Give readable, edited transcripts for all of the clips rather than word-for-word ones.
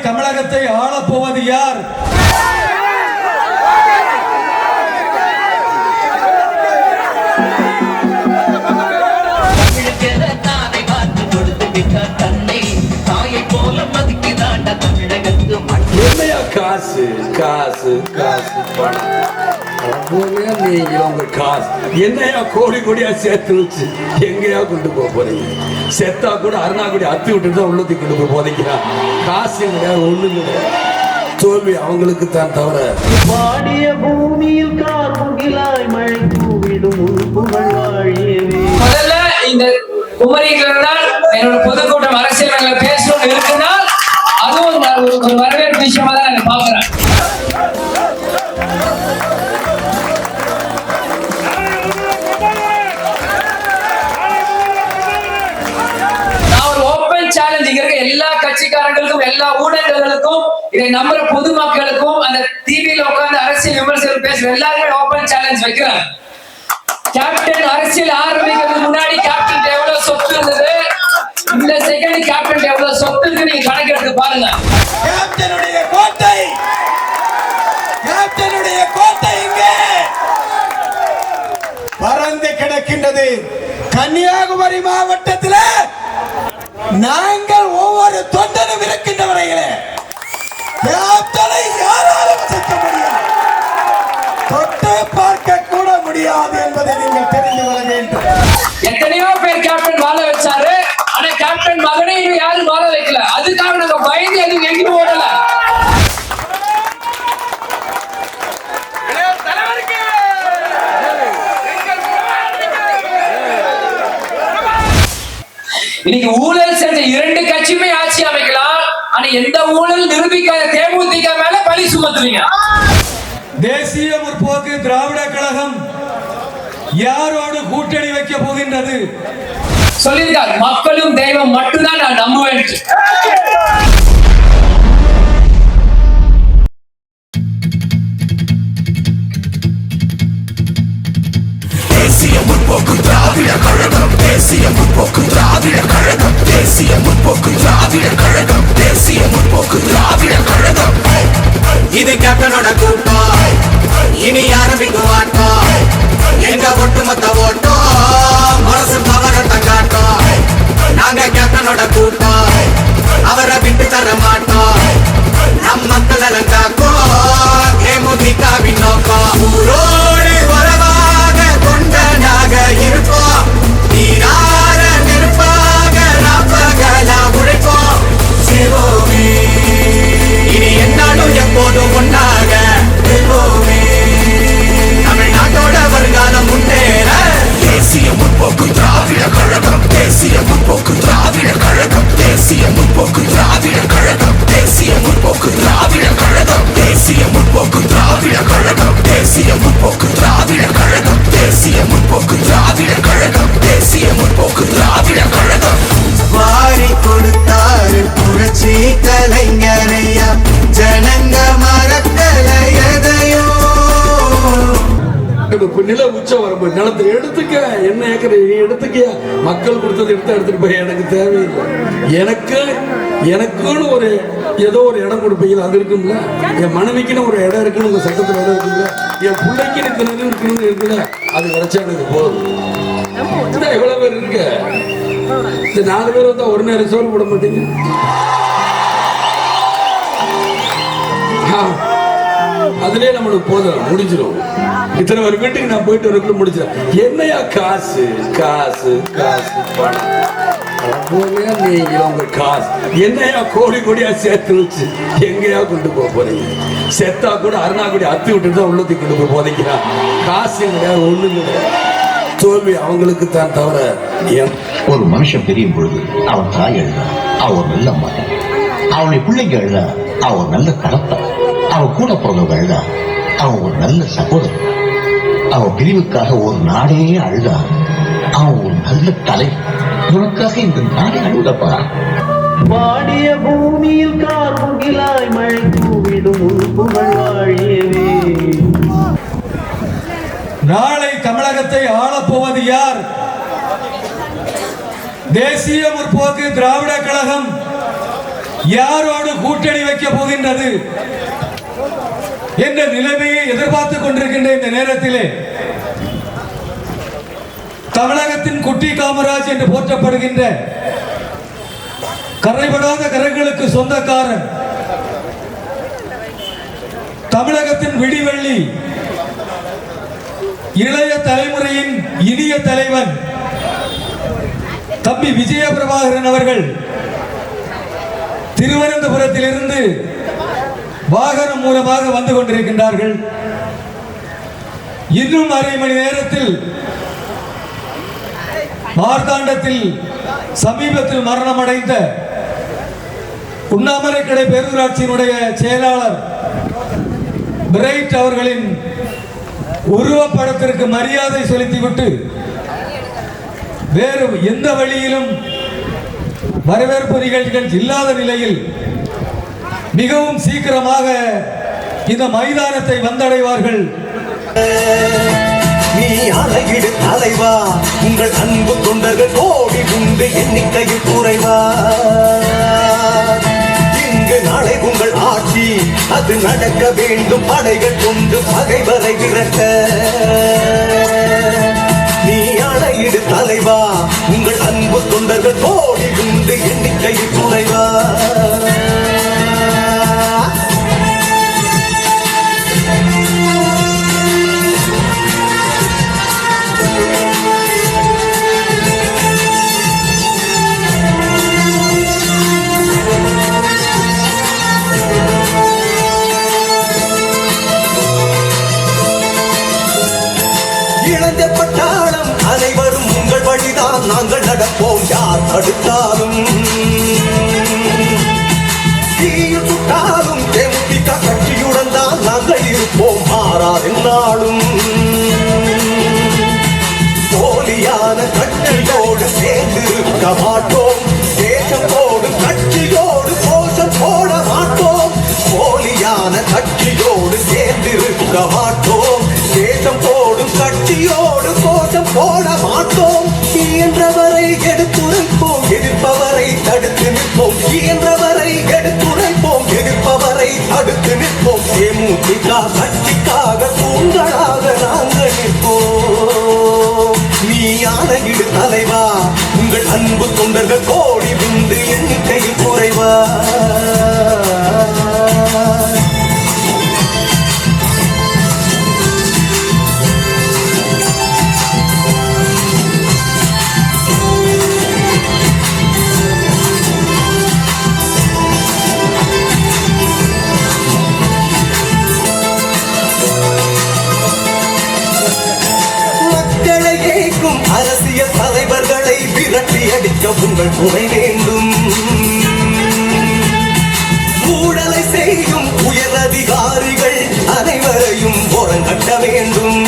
தமிழகத்தை ஆளப்போவது யார்? காசு காசு காசு பணம் காசு என்னையா கோடி கோடியா சேர்த்து வச்சு எங்கேயா கொண்டு போக போறீங்க? செத்தா கூட அருணாக்குடி அத்து விட்டு தான் உள்ளத்தி கொண்டு போய் போதைக்கிறான். காசு கிடையாது, ஒண்ணு கிடையாது. தோல்வி அவங்களுக்கு தான் தவிர. பாடிய பூமியில் கார்முகிலாய் மழை தூவிடும் முதல்ல இந்த குமரிகள் என்னோட பொதுக்கூட்டம் அரசியல் பேசணும்னு இருக்குனால் அதுவும் ஒரு வரவேற்பு விஷயமா தான் நான் பாக்குறேன். நான் ஒரு ஓப்பன் சேலஞ்ச் இங்க இருக்க எல்லா கட்சிக்காரங்களுக்கும் எல்லா ஊடகங்களுக்கும் இதை நம்புற பொதுமக்களுக்கும் அந்த டிவியில உட்கார்ந்து அரசியல் விமர்சனம் பேசுற எல்லாருமே ஓப்பன் சேலஞ்ச் வைக்கிறேன். கேப்டன் அரசியல் ஆரம்பிக்கிறதுக்கு முன்னாடி கேப்டன் எவ்வளவு சொத்து இருந்தது, இந்த செகண்ட் கேப்டன் எவ்வளவு சொத்து இருக்கு நீங்க கணக்கெடுத்து பாருங்க. கேப்டனுடைய கோட்டை இங்கே பறந்து கிடக்கின்றது. கன்னியாகுமரி மாவட்டத்தில் நாங்கள் ஒவ்வொரு தொண்டனும் இருக்கின்ற வரையிலே கேப்டனை யாராலும் அசைக்க முடியாது, தொட்டு பார்க்க கூட முடியாது என்பதை நீங்கள் தெரிந்து கொள்ள வேண்டும். எத்தனையோ பேர் கேப்டன் வாழ வச்சாரு, ஆனா கேப்டன் மகனை யாரும் வாழ வைக்கல. அதுக்காக நாங்க பயந்து எதுவும் எங்கேயும் ஓடல. இன்னைக்கு ஊழல் செஞ்ச இரண்டு கட்சியுமே ஆட்சி அமைக்கலாம், ஆனா எந்த ஊழல் நிரூபிக்காத தேமுதிக மேல பழி சுமத்துறீங்க. தேசிய முற்போக்கு திராவிட கழகம் யாரோடு கூட்டணி வைக்க போகின்றது? சொல்லியிருக்கார், மக்களும் தெய்வம் மட்டும்தான் நான் நம்புவேன். தேசிய முற்போக்கு திராவிட கழகம், தேசிய முற்போக்கு திராவிட கழகம், தேசிய முற்போக்கு திராவிட கழகம், தேசிய முற்போக்கு திராவிட கழகம். இது கேப்டனோட கூட்டம், இனி ஆரம்பிக்கும் ஆட்டம், எங்க ஒட்டுமொத்த ஓட்டம் மனசு பவரத்தை காட்டும். நாங்க கேப்டனோட கூட்டம், அவரை விட்டு தர மாட்டோம். நம் மக்கள் காக்கும் தேமுதிகவின் நோக்கம். ஊரோடு உறவாக கொண்டனாக இருப்போம், நீரார நெருப்பாக நாப்பகலா உழைப்போம். சிவோமே இனி என்னாலும் எப்போதும் ஒன்னாக இருப்போமே. தமிழ்நாட்டோட வருங்காலம் முன்னேற தேசிய முற்போக்கு திராவிட கழகம், தேசிய முற்போக்கு திராவிட கழகம், தேசிய முற்போக்கு திராவிட கழகம், தேசிய முற்போக்கு திராவிட கழகம், தேசிய முற்போக்கு திராவிட கழகம், தேசிய முற்போக்கு திராவிட கழகம், தேசிய முற்போக்கு திராவிட கழகம், தேசிய முற்போக்கு திராவிட கழகம். வாரி கொடுத்தாரு புரட்சி கலைஞரையா, ஜனங்க மறக்கல எதையோ. நில உச்சம் வரும்போது நிலத்தை எடுத்துக்க, என்ன ஏக்கர் நீ எடுத்துக்க, மக்கள் கொடுத்தது எடுத்துட்டு போய் எனக்கு தேவையில்லை. எனக்குன்னு ஒரு ஏதோ ஒரு இடம் கொடுப்பீங்க, அது இருக்கும்ல. என் மனைவிக்குன்னு ஒரு இடம் இருக்குன்னு உங்க சட்டத்தில் இடம் இருக்குல்ல, என் பிள்ளைக்குன்னு இத்தனை இருக்குன்னு இருக்குல்ல, அது கிடைச்சா எனக்கு போதும். எவ்வளவு பேர் இருக்கு? இந்த 4 பேர் வந்தா ஒரு நேரம் சோறு போட மாட்டீங்க. அதுலயே நம்மளுக்கு போதும், முடிஞ்சிடும். இத்தனை ஒரு வீட்டுக்கு நான் போயிட்டு வரக்குள்ள முடிச்சிடும். என்னையா காசு காசு காசு பணம் காசு என்னையா கோடி கோடியா சேர்த்து வச்சு எங்கேயா கொண்டு போக போறீங்க? செத்தா கூட அருணாக்குடி அத்து விட்டு தான் உள்ளத்தி கொண்டு போய் போதைக்கிறான். காசு கிடையாது, ஒண்ணு கிடையாது. தோல்வி அவங்களுக்கு தான் தவிர. ஒரு மனுஷன் பிரியும் பொழுது அவன் தாய் எழுத அவன் ஒரு நல்ல மகன், அவனுடைய பிள்ளைங்க எழுத அவன் ஒரு நல்ல தகப்பன், அவன் கூட பிறந்தவங்க எழுத அவன் ஒரு நல்ல சகோதரன், அவன் பிரிவுக்காக ஒரு நாடே அழுதா அவன் ஒரு நல்ல தலை. உனக்காக இந்த நாடே அழுதப்பா. பாடிய பூமியில் கார்முகிலாய் மழை தூவிடும் வாழியவே. நாளை தமிழகத்தை ஆளப்போவது யார்? தேசிய முற்போக்கு திராவிட கழகம் யாரோடு கூட்டணி வைக்க போகின்றது என்ற நிலைமையை எதிர்பார்த்துக் கொண்டிருக்கின்ற இந்த நேரத்திலே தமிழகத்தின் குட்டி காமராஜ் என்று போற்றப்படுகின்ற கரைபடாத கரைகளுக்கு சொந்தக்காரன், தமிழகத்தின் விடிவெள்ளி, இளைய தலைமுறையின் இனிய தலைவன் தம்பி விஜய பிரபாகரன் அவர்கள் திருவனந்தபுரத்திலிருந்து வாகனம் மூலமாக வந்து கொண்டிருக்கின்றார்கள். இன்னும் அரை மணி நேரத்தில் மார்த்தாண்டத்தில் சமீபத்தில் மரணமடைந்த உண்ணாமலைக்கடை பேரூராட்சியினுடைய செயலாளர் பிரைட் அவர்களின் உருவப்படத்திற்கு மரியாதை செலுத்திவிட்டு வேறு எந்த வழியிலும் வரவேற்பு நிகழ்ச்சிகள் இல்லாத நிலையில் மிகவும் சீக்கிரமாக இந்த மைதானத்தை வந்தடைவார்கள். நீ அழகிடு தலைவா, உங்கள் அன்பு தொண்டர்கள் கோடி உண்டு எண்ணிக்கையில் குறைவா. இங்கு நாளை உங்கள் ஆட்சி அது நடக்க வேண்டும், படைகள் கொண்டு பகைவரை விரட்ட. நீ அழகிடு தலைவா, உங்கள் அன்பு தொண்டர்கள் கோடி உண்டு எண்ணிக்கையில் குறைவா. இழந்த பட்டாளம் அனைவரும் உங்கள் வழிதான், நாங்கள் நடப்போம் யார் தடுத்தாலும். தீயில் சுட்டாலும் தேமுதிக கட்சியுடன் தான் நாங்கள் இருப்போம், மாறாதென்னாலும். போலியான கட்சியோடு சேர்ந்து இருக்க மாட்டோம், தேசம் போடும் கட்சியோடு கோஷம் போட மாட்டோம். போலியான கட்சியோடு சேர்ந்து இருக்க மாட்டோம், தேசம் போடும் கட்சியோடு கோஷம் போட மாட்டோம். இயன்றவரை எடுத்துரைப்போம், எதிர்ப்பவரை தடுத்து நிற்போம். இயன்றவரை எடுத்துரைப்போம், எதிர்ப்பவரை தடுத்து நிற்போம். தேமுதிக கட்சிக்காக தூண்களாக நாங்கள் நிற்போம். நீ ஆணையிடு தலைவா, உங்கள் அன்பு தொண்டர்கள் கோடி உண்டு எண்ணிக்கையில் குறைவா. அரசியல் தலைவர்களை விரட்டி அடிக்க உங்கள் துணை வேண்டும். ஊழலை செய்யும் உயர் அதிகாரிகள் அனைவரையும் ஓரங்கட்ட வேண்டும்.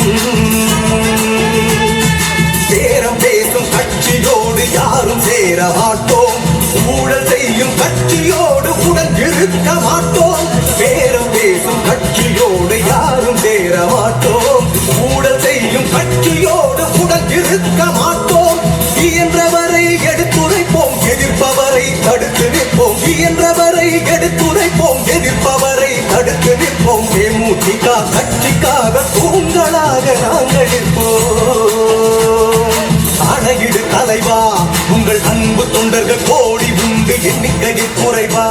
பேரம் பேசும் கட்சியோடு யாரும் சேர மாட்டோம், ஊழல் செய்யும் கட்சியோடு உடன் இருக்க மாட்டோம். பேரம் பேசும் கட்சியோடு யாரும் சேர மாட்டோம், ஊழல் செய்யும் கட்சியோடு உடன் இருக்க மாட்டோம். இயன்றவரை எடுத்துரைப்போம், எதிர்ப்பவரை தடுத்து நிற்போம். இயன்றவரை எடுத்துரைப்போம், எதிர்ப்பவரை தடுத்து நிற்போம். தேமுதிக கட்சிக்காக தூண்களாக நாங்கள் நிற்போம். அணையிடு தலைவா, உங்கள் அன்பு தொண்டர்கள் கோடி உண்டு எண்ணிக்கையில் குறைவா.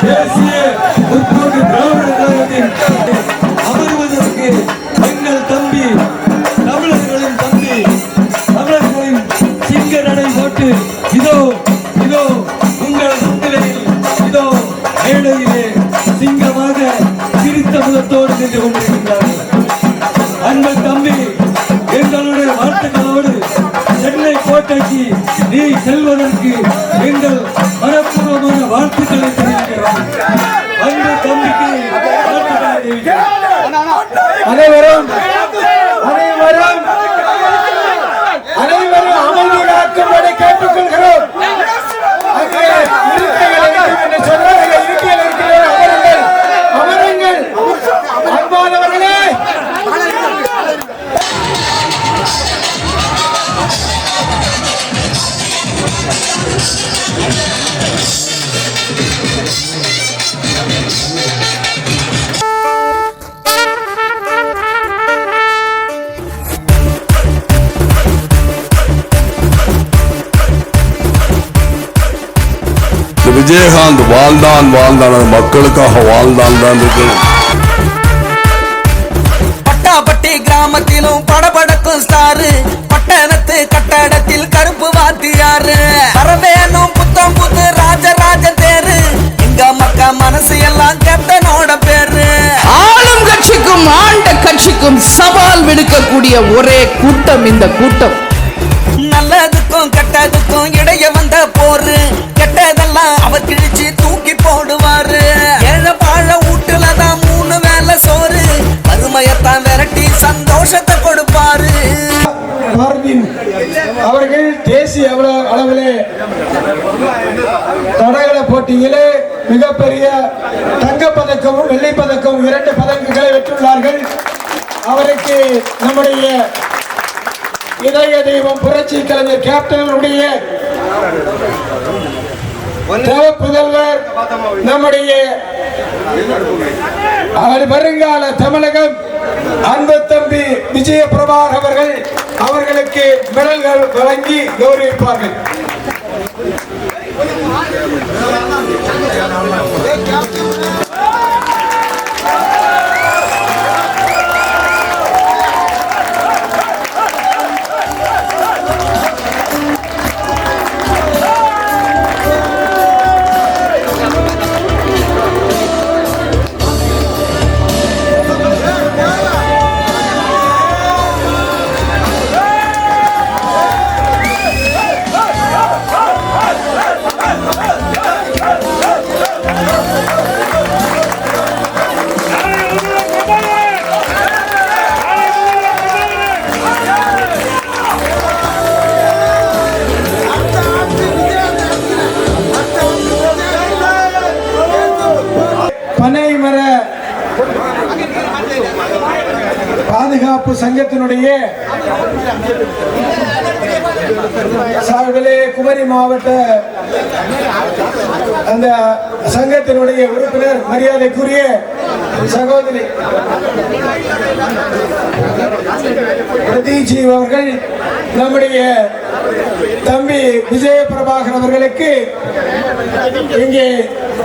தேசிய முற்போக்கு திராவிட கழகத்தின் அமர்வதற்கு எங்கள் தம்பி, தமிழர்களின் தம்பி, தமிழர்களின் சிங்க நடை போட்டு இதோ இதோ உங்கள் முன்னிலையில் இதோ மேடையிலே சிங்கமாக சிரித்த முகத்தோடு நின்று கொண்டிருக்கின்றார்கள். அன்பு தம்பி, எங்களுடைய வாழ்த்துக்களோடு சென்னை கோட்டைக்கு நீ செல்வதற்கு எங்கள் மனப்பூர்வமான வாழ்த்துக்களை தெரிவிக்கிறோம். அன்பு தம்பிக்கு வாழ்த்துக்களை தெரிவிக்கிறோம். அனைவரும் அமைதி காக்கும்படி கேட்டுக்கொள்கிறோம். அங்கே இருக்கைகள் இருக்கும் என்று சொன்னார்கள். இருக்கைகள் இருக்கிறார்கள். அமருங்கள். அன்பானவர்களே, விஜயகாந்த் வாழ்ந்தான் மக்களுக்காக வாழ்ந்தான் இருக்கு. பட்டாப்பட்டி கிராமத்திலும் படபடக்கும் ஸ்டாரு, பட்டணத்து கட்டடத்தில் கருப்பு வாத்தியாரு, பரவேனும் புத்தம் புது ராஜராஜ தேரு, எங்க மக்கா மனசு எல்லாம் கேப்டனோட பேரு. ஆளும் கட்சிக்கும் ஆண்ட கட்சிக்கும் சவால் விடுக்கக்கூடிய ஒரே கூட்டம் இந்த கூட்டம். நல்லதுக்கும் கெட்டதுக்கும் இடைய வந்த போரு, கெட்டதெல்லாம் அவர் கிழிச்சு தூக்கி போடுவாரு. ஏழை வாழ வீட்டுலதான் 3 வேளை சோறு, வறுமையத்தான் விரட்டி சந்தோஷத்தை கொடுப்பாரு. அவர்கள் தேசிய அளவிலே தடகள போட்டியிலே மிகப்பெரிய தங்கப்பதக்கமும் வெள்ளிப்பதக்கமும் 2 பதக்கங்களை வெற்றுள்ளார்கள். அவருக்கு நம்முடைய இதய தெய்வம் புரட்சி கலைஞர் கேப்டனுடைய புதல்வர், நம்முடைய வருங்கால தமிழகம் அன்பு தம்பி விஜய பிரபாகர் அவர்களுக்கு மெடல்கள் வழங்கி கௌரவிப்பார்கள். பனைமர பாதுகாப்பு சங்கத்தினுடைய சார்பிலே குமரி மாவட்ட அந்த சங்கத்தினுடைய உறுப்பினர் மரியாதைக்குரிய சகோதரி பிரதீஜி அவர்கள் நம்முடைய தம்பி விஜய பிரபாகர் அவர்களுக்கு இங்கே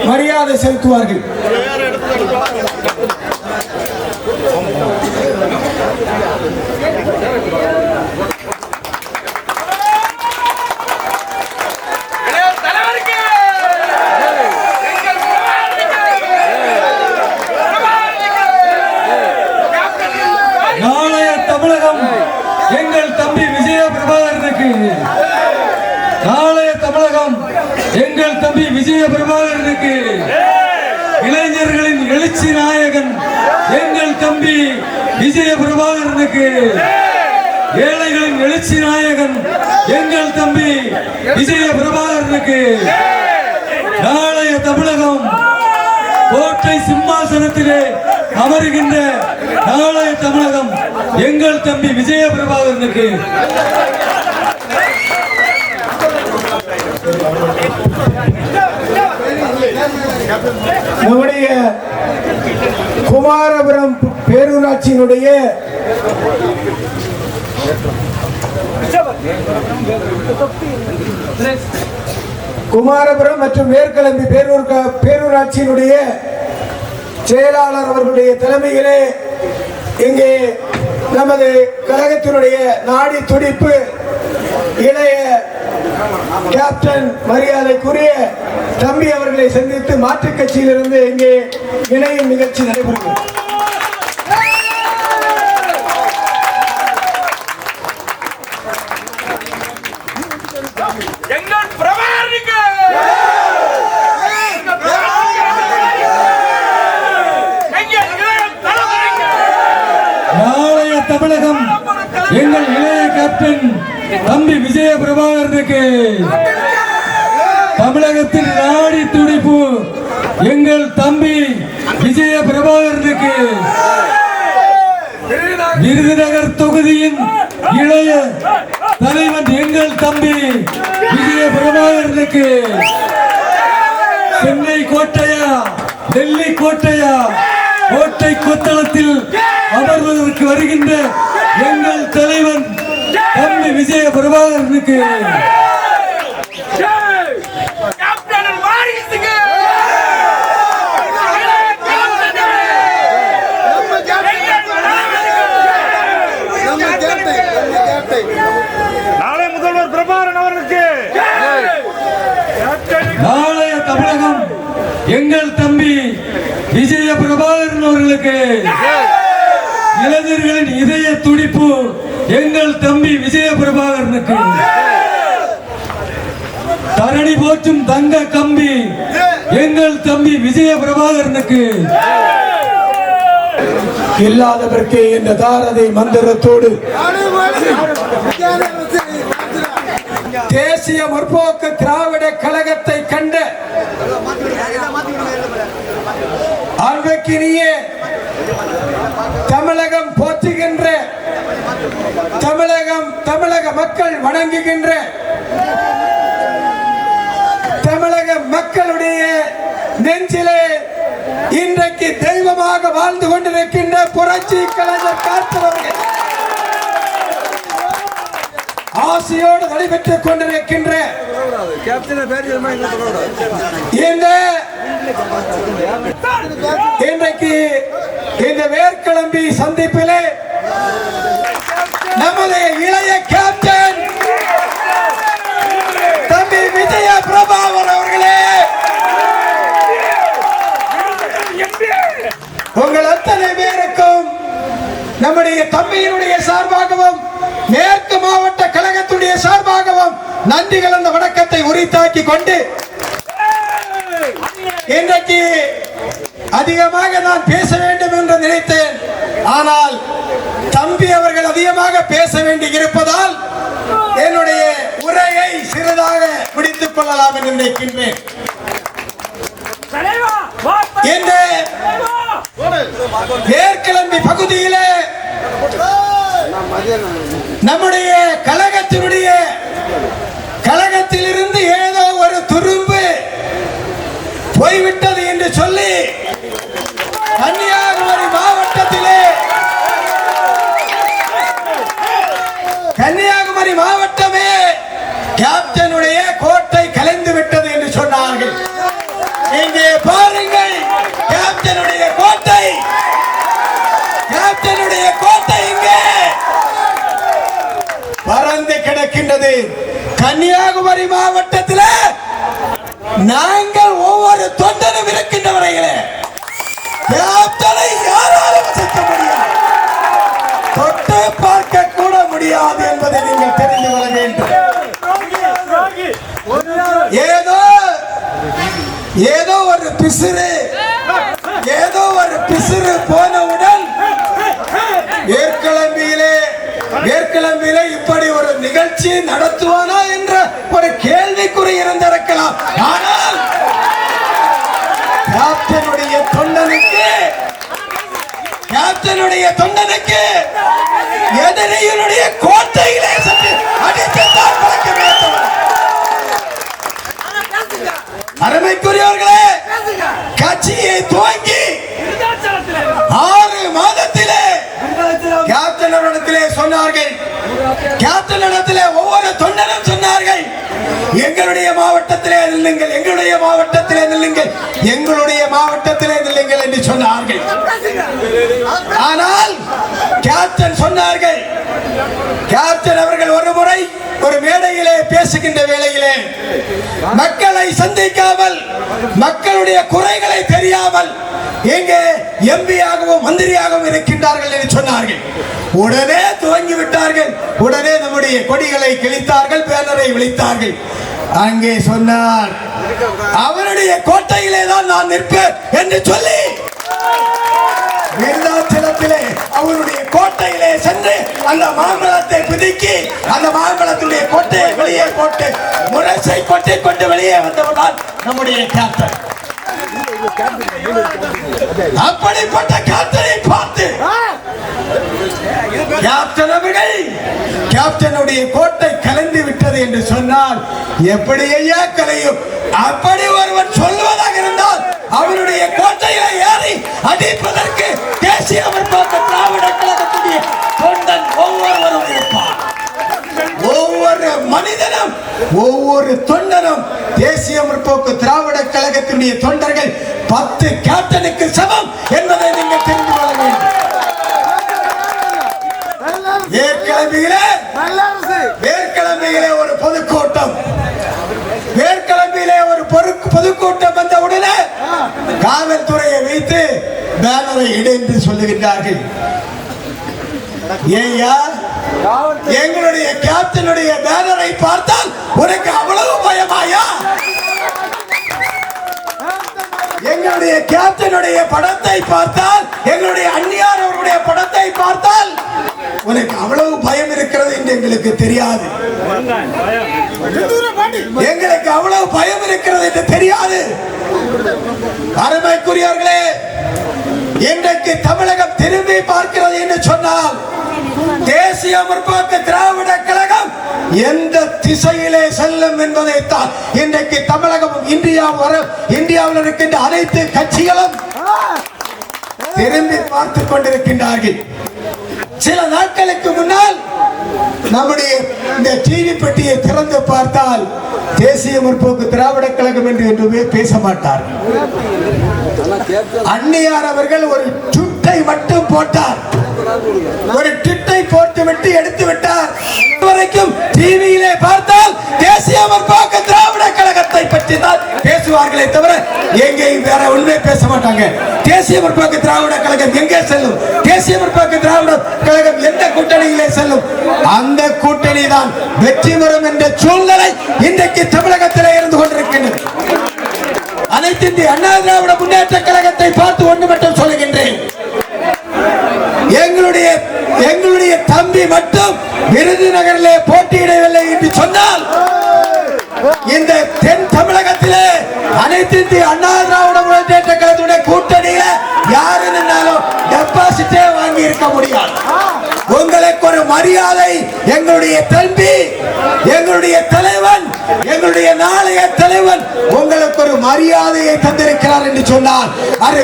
மரியாதை செலுத்துவார்கள். நாளைய தமிழகம் எங்கள் தம்பி விஜய பிரபாகரனுக்கு, நாளைய தமிழகம் எங்கள் தம்பி விஜய பிரபாகரனுக்கு, இளைஞர்களின் எழுச்சி நாயகன் எங்கள் தம்பி விஜய பிரபாகரனுக்கு, ஏழைகளின் எழுச்சி நாயகன் எங்கள் தம்பி விஜய பிரபாகரனுக்கு, நாளைய தமிழகம் கோட்டை சிம்மாசனத்திலே அமருகின்ற நாளைய தமிழகம் எங்கள் தம்பி விஜய பிரபாகரனுக்கு. நம்முடைய குமாரபுரம் பேரூராட்சியினுடைய குமாரபுரம் மற்றும் மேற்கிளம்பி பேரூராட்சியினுடைய செயலாளர் அவர்களுடைய தலைமையிலே இங்கே நமது கழகத்தினுடைய நாடி துடிப்பு இளைய கேப்டன் மரியாதைக்குரிய தம்பி அவர்களை சந்தித்து மாற்றுக் கட்சியிலிருந்து இங்கே இணையும் நிகழ்ச்சி நடைபெறுகிறது. நாளைய தமிழகம் எங்கள் இளைய கேப்டன் தம்பி விஜய பிரபாகரனுக்கு, தமிழகத்தின் நாடி துடிப்பு எங்கள் தம்பி விஜய பிரபாகரனுக்கு, விருதுநகர் தொகுதியின் இளைய தலைவன் எங்கள் தம்பி விஜய பிரபாகரனுக்கு, சென்னை கோட்டையா டெல்லி கோட்டையா கோட்டை கொத்தளத்தில் அமர்வதற்கு வருகின்ற எங்கள் தலைவன் தம்பி விஜய பிரபாகரனுக்கு, நாளை முதல்வர் பிரபாகரன் அவர்களுக்கு, நாளைய தமிழகம் எங்கள் தம்பி விஜய பிரபாகரன் அவர்களுக்கு, இளைஞர்களின் இதய துடிப்பு எங்கள் தம்பி விஜய பிரபாகரனுக்கு, தரணி போற்றும் தங்க கம்பி எங்கள் தம்பி விஜய பிரபாகரனுக்கு, இல்லாதவர்க்கே என்ற தாரதை மந்திரத்தோடு தேசிய முற்போக்கு திராவிட கழகத்தை கண்ட அன்புக்கினிய தமிழகம் போற்றுகின்ற, தமிழக மக்கள் வணங்குகின்ற, தமிழக மக்களுடைய நெஞ்சிலே இன்றைக்கு தெய்வமாக வாழ்ந்து கொண்டிருக்கின்ற புரட்சி கலைஞர் காத்தவர்கள் ஆசையோடு நடைபெற்றுக் கொண்டிருக்கின்ற இன்றைக்கு இந்த வேர்க்கிளம்பி சந்திப்பிலே நமது இளைய கேப்டன் தம்பி விஜய பிரபாகரன் அவர்களே, உங்கள் அத்தனை பேருக்கும் நம்முடைய தம்பியினுடைய சார்பாகவும் மேற்கு மாவட்ட கழகத்துடைய சார்பாகவும் நன்றி கலந்த வணக்கத்தை உரித்தாக்கி கொண்டு, இன்றைக்கு அதிகமாக நான் பேச வேண்டும் என்று நினைத்தேன். ஆனால் தம்பி அவர்கள் அதிகமாக பேச வேண்டி இருப்பதால் என்னுடைய உரையை சிறிதாக முடித்துக் கொள்ளலாம் என்று நினைக்கின்றேன். இந்த வேர்க்கிளம்பி பகுதியிலே நம்முடைய கழகத்திலிருந்து ஏதோ ஒரு துரும்பு போய்விட்டது என்று சொல்லி கன்னியாகுமரி மாவட்டமே கேப்டனுடைய கோட்டை கலைந்து விட்டது என்று சொன்னார்கள். இங்கே பாருங்கள், கேப்டனுடைய கோட்டை இங்கே பறந்து கிடக்கின்றது. கன்னியாகுமரி மாவட்டத்தில் நாங்கள் ஒவ்வொரு தொண்டனும் இருக்கின்ற வரையிலே கேப்டனை யாராலும் அசைக்க முடியாது, தொட்டு பார்க்க கூட முடியாது என்பதை நீங்கள் தெரிந்து கொள்ள வேண்டும். ஏதோ ஒரு பிசிறு போனவுடன் வேர்க்கிளம்பியிலே இப்படி ஒரு நிகழ்ச்சி நடத்துவானா என்ற ஒரு கேள்விக்குறி இருந்திருக்கலாம். ஆனால் கேப்டனுடைய தொண்டனுக்கு எதிரியினுடைய கோட்டையிலே சற்று அடித்துத்தான் பழக்க வேண்டும். அருமைக்குரியவர்களே, கட்சியை துவங்கி 6 மாதத்திலே கேப்டன் அவரிடத்திலே சொன்னார்கள். கேப்டன் இடத்திலே ஒவ்வொரு தொண்டனும் சொன்னார்கள், எங்களுடைய மாவட்டத்திலே நில்லுங்கள், எங்களுடைய மாவட்டத்திலே நில்லுங்கள், எங்களுடைய மாவட்டத்திலே நில்லுங்கள் என்று சொன்னார்கள். ஆனால் கேப்டன் சொன்னார்கள், கேப்டன் அவர்கள் ஒரு முறை ஒரு மேடையிலே பேசுகின்ற வேளையிலே மக்களை சந்திக்காமல், மக்களுடைய குறைகளை தெரியாமல் எங்கே எம்பியாகவும் மந்திரியாகவும் இருக்கின்றார்கள் என்று சொன்னார்கள். உடனே துவங்கி விட்டார்கள். உடனே நம்முடைய கொடிகளை கிழித்தார்கள், பேனரை விழித்தார்கள். அங்கே சொன்னார், அவருடைய கோட்டையிலே தான் நான் நிற்பேன் என்று சொல்லி விருதாச்சலத்திலே அவருடைய கோட்டையிலே சென்று அந்த மாம்பழத்தை பிதுக்கி அந்த மாம்பழத்துடைய கோட்டையை வெளியே போட்டு முரசை கொட்டி கொண்டு வெளியே வந்தவர்தான் நம்முடைய கேப்டன். அப்படிப்பட்ட கேப்டனை பார்த்து கேப்டன் அவர்கள் கேப்டனுடைய கோட்டை கலந்து விட்டது என்று சொன்னால் எப்படி ஐயா கலையும்? அப்படி ஒருவன் சொல்வதாக இருந்தால் அவருடைய கோட்டையில ஏறி அடிப்பதற்கு தேசிய முற்போக்கு திராவிட கழகத்துடைய தொண்டன் ஒவ்வொருவரும் இருப்பார். ஒவ்வொரு மனிதனும் ஒவ்வொரு தொண்டனும் தேசிய முற்போக்கு திராவிட கழகத்தினுடைய தொண்டர்கள் 10 கேப்டனுக்கு சமம் என்பதை நீங்கள் தெரிந்து கொள்ள வேண்டும். வேர்க்கிழமையிலே ஒரு பொதுக்கூட்டம், வேர்க்கிழமையிலே ஒரு பொதுக்கூட்டம் வந்த உடனே காவல்துறையை வைத்து பேனரை இடு என்று சொல்லுகின்றார்கள். ஏய்யா, எங்களுடைய கேப்டனுடைய பேனரை பார்த்தால் உனக்கு அவ்வளவு பயமாயா? எங்களுடைய கேப்டனுடைய படத்தை பார்த்தால், எங்களுடைய அந்நியார் அவருடைய படத்தை பார்த்தால் உனக்கு அவ்வளவு பயம் இருக்கிறது என்று எங்களுக்கு தெரியாது. எங்களுக்கு அவ்வளவு பயம் இருக்கிறது என்று தெரியாது. அருமைக்குரியவர்களே, இன்றைக்கு தமிழகம் திரும்பி பார்க்கிறது என்று சொன்னால் தேசிய முற்போக்கு திராவிட கழகம் எந்த திசையிலே செல்லும் என்பதைத்தான் இன்றைக்கு தமிழகமும் இந்தியாவில் இருக்கின்ற அனைத்து கட்சிகளும் திரும்பி பார்த்துக் கொண்டிருக்கின்றார்கள். சில நாட்களுக்கு முன்னால் நம்முடைய இந்த டிவி பெட்டியை திறந்து பார்த்தால் தேசிய முற்போக்கு திராவிட கழகம் என்று என்றுமே பேச மாட்டார். அந்நியார் அவர்கள் ஒரு ட்விட்டை மட்டும் போட்டார், ஒரு ட்விட்டை போட்டுவிட்டு எடுத்து விட்டார். வரைக்கும் டிவியிலே பார்த்தால் தேசிய முற்போக்கு திராவிட கழகத்தை பற்றி தான் பேசுவார்களே தவிர எங்கேயும் வேற ஒன்றுமே பேச மாட்டாங்க. தேசிய முற்போக்கு திராவிட கழகம் எங்கே செல்லும், தேசிய முற்போக்கு திராவிட கழகம் எந்த கூட்டணியிலே செல்லும், அந்த கூட்டணி தான் வெற்றி பெறும் என்ற சூழ்நிலை இன்றைக்கு தமிழகத்திலே இருந்து கொண்டிருக்கின்றது. அனைத்து இந்திய அண்ணா திராவிட முன்னேற்ற கழகத்தை பார்த்து ஒன்று மட்டும் சொல்லுகின்றேன், எங்களுடைய தம்பி மட்டும் விருதுநகரிலே போட்டியிடவில்லை என்று சொன்னால் இந்த தென் தமிழகத்திலே அனைத்து இந்திய அண்ணா திராவிட முன்னேற்ற கழகத்துடைய கூட்டணியில யாரு நின்னாலும் டெபாசிட்டே வாங்கி இருக்க முடியாது. உங்களுக்கு ஒரு மரியாதை எங்களுடைய தம்பி, எங்களுடைய தலைவன், எங்களுடைய நாளைய தலைவன் உங்களுக்கு ஒரு மரியாதையை தந்திருக்கிறார் என்று சொன்னார். அது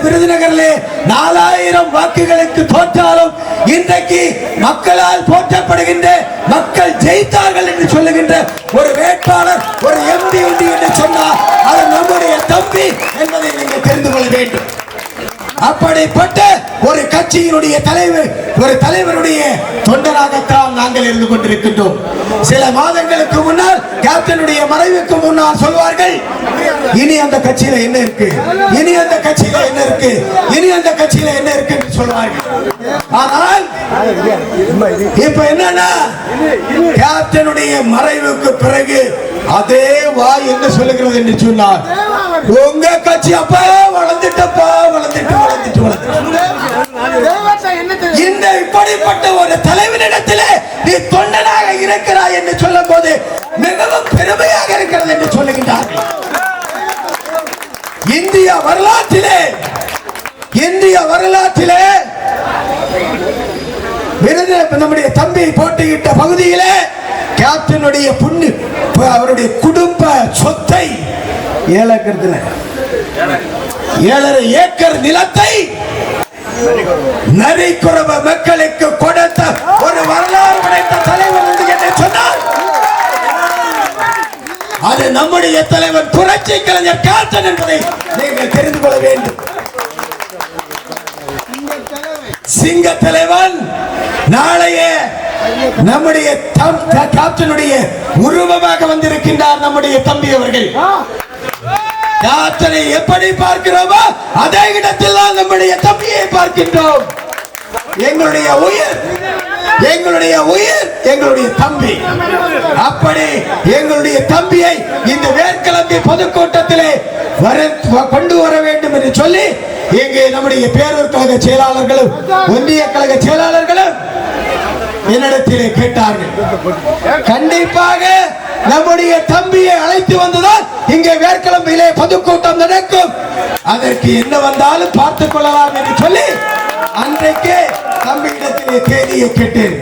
விருதுநகரிலே 4000 வாக்குகளுக்கு தோற்றாலும் இன்றைக்கு மக்களால் போற்றப்படுகின்ற, மக்கள் ஜெயித்தார்கள் என்று சொல்லுகின்ற ஒரு வேட்பாளர், ஒரு எம்பி உண்டு என்று சொன்னார். அது நம்முடைய தம்பி என்பதை நீங்கள் தெரிந்து கொள்ள வேண்டும். அப்படிப்பட்ட ஒரு கட்சியினுடைய தலைவர், ஒரு தலைவருடைய தொண்டராகத்தான் நாங்கள் இருந்து கொண்டிருக்கின்றோம். சில மாதங்களுக்கு முன்னால் கேப்டனுடைய மறைவுக்கு முன்னால் சொல்வார்கள், இனி அந்த கட்சியில என்ன இருக்கு, இனி அந்த கட்சியில என்ன இருக்கு, இனி அந்த கட்சியில என்ன இருக்கு என்று சொல்வார்கள். ஆனால் இப்ப என்னன்னா கேப்டனுடைய மறைவுக்கு பிறகு அதே வாய் என்ன சொல்லுகிறது என்று சொன்னார், உங்க கட்சி அப்ப வளர்ந்துட்டப்பா, வளர்ந்துட்டு வளர்ந்துட்டு இந்த இப்படிப்பட்ட ஒரு தலைவனிடத்திலே நீ தொண்டனாக இருக்கிறாய் என்று சொல்லும் போது மிகவும் பெருமையாக இருக்கிறது என்று சொல்லுகின்றார்கள். இந்திய வரலாற்றிலே நம்முடைய தம்பி போட்டியிட்ட பகுதியிலே கேப்டனுடைய அவருடைய குடும்ப சொத்தை 7 ஏக்கர் நிலத்தை நரிக்குறவ மக்களுக்கு கொடுத்த ஒரு வரலாறு படைத்த தலைவர் என்று சொன்னார் அது நம்முடைய தலைவர் புரட்சி கலைஞர் கேப்டன் என்பதை நீங்கள் தெரிந்து கொள்ள வேண்டும். சிங்க தலைவன் நாளைய நம்முடைய கேப்டனுடைய உருவமாக வந்திருக்கின்றார். நம்முடைய தம்பி அவர்கள் கேப்டனை எப்படி பார்க்கிறோமோ அதே இடத்தில் தான் நம்முடைய தம்பியை பார்க்கின்றோம். எங்களுடைய உயிர் எங்களுடைய தம்பி. அப்படி எங்களுடைய தம்பியை இந்த வேர்க்கிழமை பொதுக்கூட்டத்திலே கொண்டு வர வேண்டும் என்று சொல்லி இங்கே நம்முடைய பேரூர் கழக செயலாளர்களும் ஒன்றிய கழக செயலாளர்களும் என்னிடத்திலே கேட்டார்கள். கண்டிப்பாக நம்முடைய தம்பியை அழைத்து வந்ததால் இங்கே வேர்க்கிழமையிலே பொதுக்கூட்டம் நடக்கும். அதற்கு என்ன வந்தாலும் பார்த்துக் கொள்ளலாம் என்று சொல்லி அன்றைக்கு தம்பி இடத்திலே தேதியை கேட்டேன்.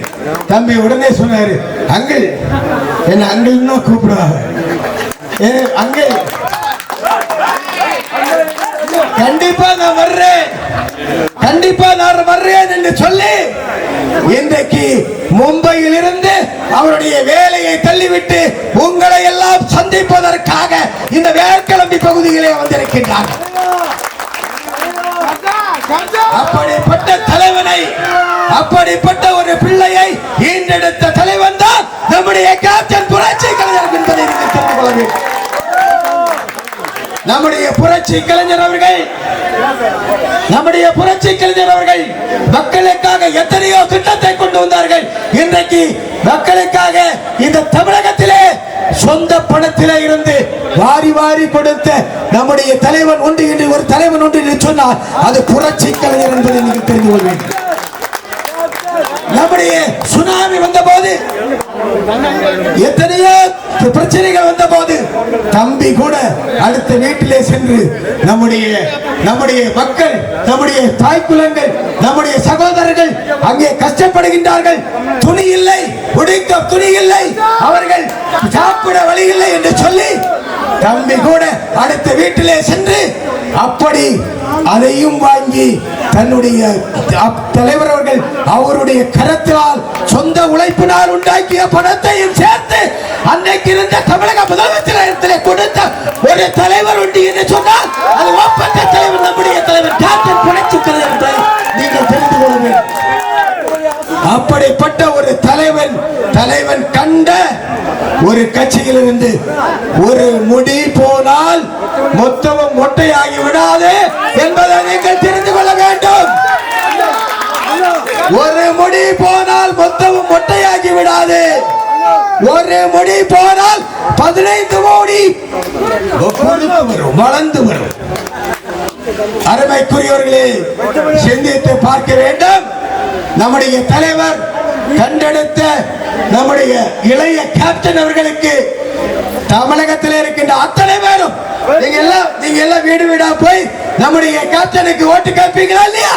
தம்பி உடனே சொன்னாரு, அங்கிள் என்ன அங்கிள்னு கூப்பிடுவாங்க. அங்கிள் கண்டிப்பா நான் வர்றேன் என்று சொல்லி இன்றைக்கு மும்பையில் இருந்து அவருடைய வேலையை தள்ளிவிட்டு உங்களை எல்லாம் சந்திப்பதற்காக இந்த வேர்க்கிழமை பகுதியிலே வந்திருக்கின்றார். அப்படிப்பட்ட தலைவனை, அப்படிப்பட்ட ஒரு பிள்ளையை ஈண்டெடுத்த தலைவன் தான் நம்முடைய கேப்டன் புரட்சி கலைஞர் என்பதை நீங்கள் தெரிந்து கொள்ள வேண்டும். நம்முடைய புரட்சி கலைஞர் அவர்கள் மக்களுக்காக எத்தனையோ திட்டத்தை கொண்டு வந்தார்கள். இன்றைக்கு மக்களுக்காக இந்த தமிழகத்திலே சொந்த பணத்திலே இருந்து வாரி வாரி கொடுத்த நம்முடைய தலைவன் உண்டு என்று ஒரு தலைவன் உண்டு என்று சொன்னால் அது புரட்சி கலைஞர் என்பதை நீங்கள் தெரிந்து கொள்ள வேண்டும். நம்முடைய சுனாமி வந்த போது எத்தனையோ பிரச்சனைகள் வந்த போது தம்பி கூட அடுத்த வீட்டிலே சென்று நம்முடைய மக்கள், நம்முடைய தாய்க்குலங்கள், நம்முடைய சகோதரர்கள் அங்கே கஷ்டப்படுகின்றார்கள், துணி இல்லை, உடுக்க துணி இல்லை, அவர்கள் சாப்பிட வழி இல்லை என்று சொல்லி தம்பி கூட அடுத்த வீட்டிலே சென்று அப்படி அதையும் வாங்கி தன்னுடைய தலைவர் அவர்கள் அவருடைய கரத்தினால் சொந்த உழைப்பினால் உண்டாக்கிய பணத்தையும் சேர்த்து அன்னைக்கு இருந்த தமிழக முதலமைச்சர் கொடுத்த ஒரு தலைவர் உண்டு என்று சொன்னால் அது ஒப்பற்ற தலைவர் நம்முடைய தலைவர் கேப்டன் புரட்சி கலைஞர் என்பதை நீங்கள் தெரிந்து கொள்ள வேண்டும். அப்படிப்பட்ட ஒரு தலைவன் கண்ட ஒரு கட்சியிலிருந்து ஒரு முடி போனால் மொத்தமும் மொட்டையாகி விடாது என்பதை நீங்கள் தெரிந்து கொள்ள வேண்டும். ஒரு முடி போனால் மொத்தமும் மொட்டையாகி விடாது. ஒரு முடி போனால் 15 கோடி வளர்ந்து வரும். அருமைக்குரியவர்களே, சிந்தித்து பார்க்க வேண்டும். நம்முடைய தலைவர் கண்டெடுத்த நம்முடைய இளைய கேப்டன் அவர்களுக்கு தமிழகத்தில் இருக்கின்ற அத்தனை பேரும் நீங்க எல்லாம் வீடு வீடா போய் நம்முடைய கேப்டனுக்கு ஓட்டு கேட்பீங்களா இல்லையா?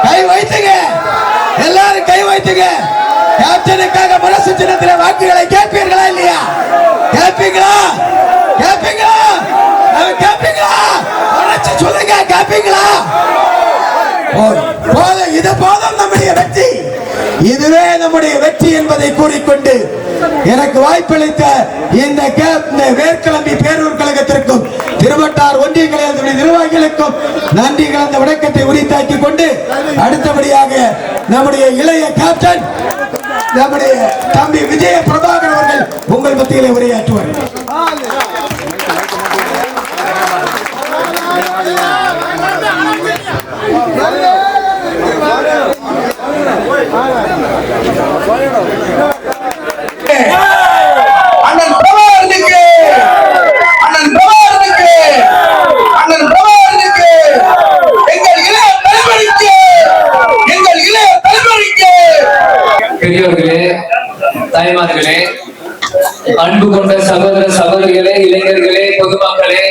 கை வைத்துங்க, எல்லாரும் கை வைத்துங்க. கேப்டனுக்காக மனசு சின்னத்தில் வாக்குகளை கேட்பீர்களா இல்லையா? கேட்பீங்களா? சொல்லுங்க, கேட்பீங்களா? இது போதும் நம்முடைய வெற்றி. இதுவே நம்முடைய வெற்றி என்பதை கூறிக்கொண்டு எனக்கு வாய்ப்பளித்த இந்த வேர்க்கிழமை பேரூர் கழகத்திற்கும் திருவட்டார் ஒன்றிய கழகத்துடைய நிர்வாகிகளுக்கும் நன்றி கலந்த வணக்கத்தை உரித்தாக்கிக் கொண்டு அடுத்தபடியாக நம்முடைய இளைய கேப்டன் நம்முடைய தம்பி விஜய பிரபாகர் அவர்கள் உங்கள் மத்தியிலே உரையாற்றுவார். பெரியவர்களே, தாய்மார்களே, அன்பு கொண்ட சகோதர சகோதரிகளே, இளைஞர்களே, பொதுமக்களே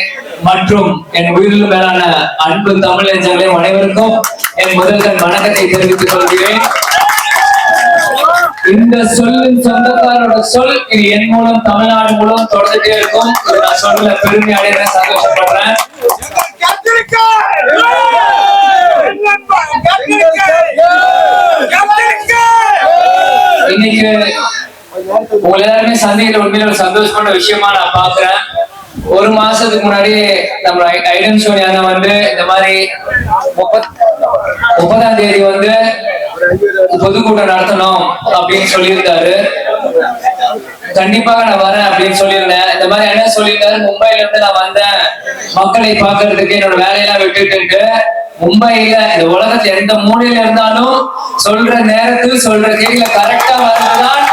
மற்றும் என் உயிரிலும் மேலான அன்பு தமிழ் நெஞ்சங்களே, அனைவருக்கும் என் முதல்கள் வணக்கத்தை தெரிவித்துக் கொள்கிறேன். இந்த சொல்லின் சொந்தக்காரோட சொல் இது என் மூலம் தமிழ்நாடு மூலம் தொடர்ந்துட்டே இருக்கும். நான் சொல்ல பெருமை அடைகிறேன், சந்தோஷப்படுறேன். இன்னைக்கு உங்களை எல்லாருமே சந்தையில உண்மையில ஒரு சந்தோஷமான விஷயமா நான் பாக்குறேன். ஒரு மாசத்துக்கு முன்னாடி நம்ம ஐடன் சோனியா வந்து இந்த மாதிரி 30ஆம் தேதி வந்து பொதுக்கூட்டம் நடத்தணும் அப்படின்னு சொல்லியிருந்தாரு. கண்டிப்பாக நான் வரேன் அப்படின்னு சொல்லியிருந்தேன். இந்த மாதிரி என்ன சொல்லியிருந்தாரு, மும்பைல இருந்து நான் வந்தேன் மக்களை பாக்குறதுக்கு, என்னோட வேலையெல்லாம் விட்டுட்டு மும்பையில இந்த உலகத்துல எந்த மூலையில இருந்தாலும் சொல்ற நேரத்தில் சொல்ற கேள்வியில கரெக்டா வரதுதான்.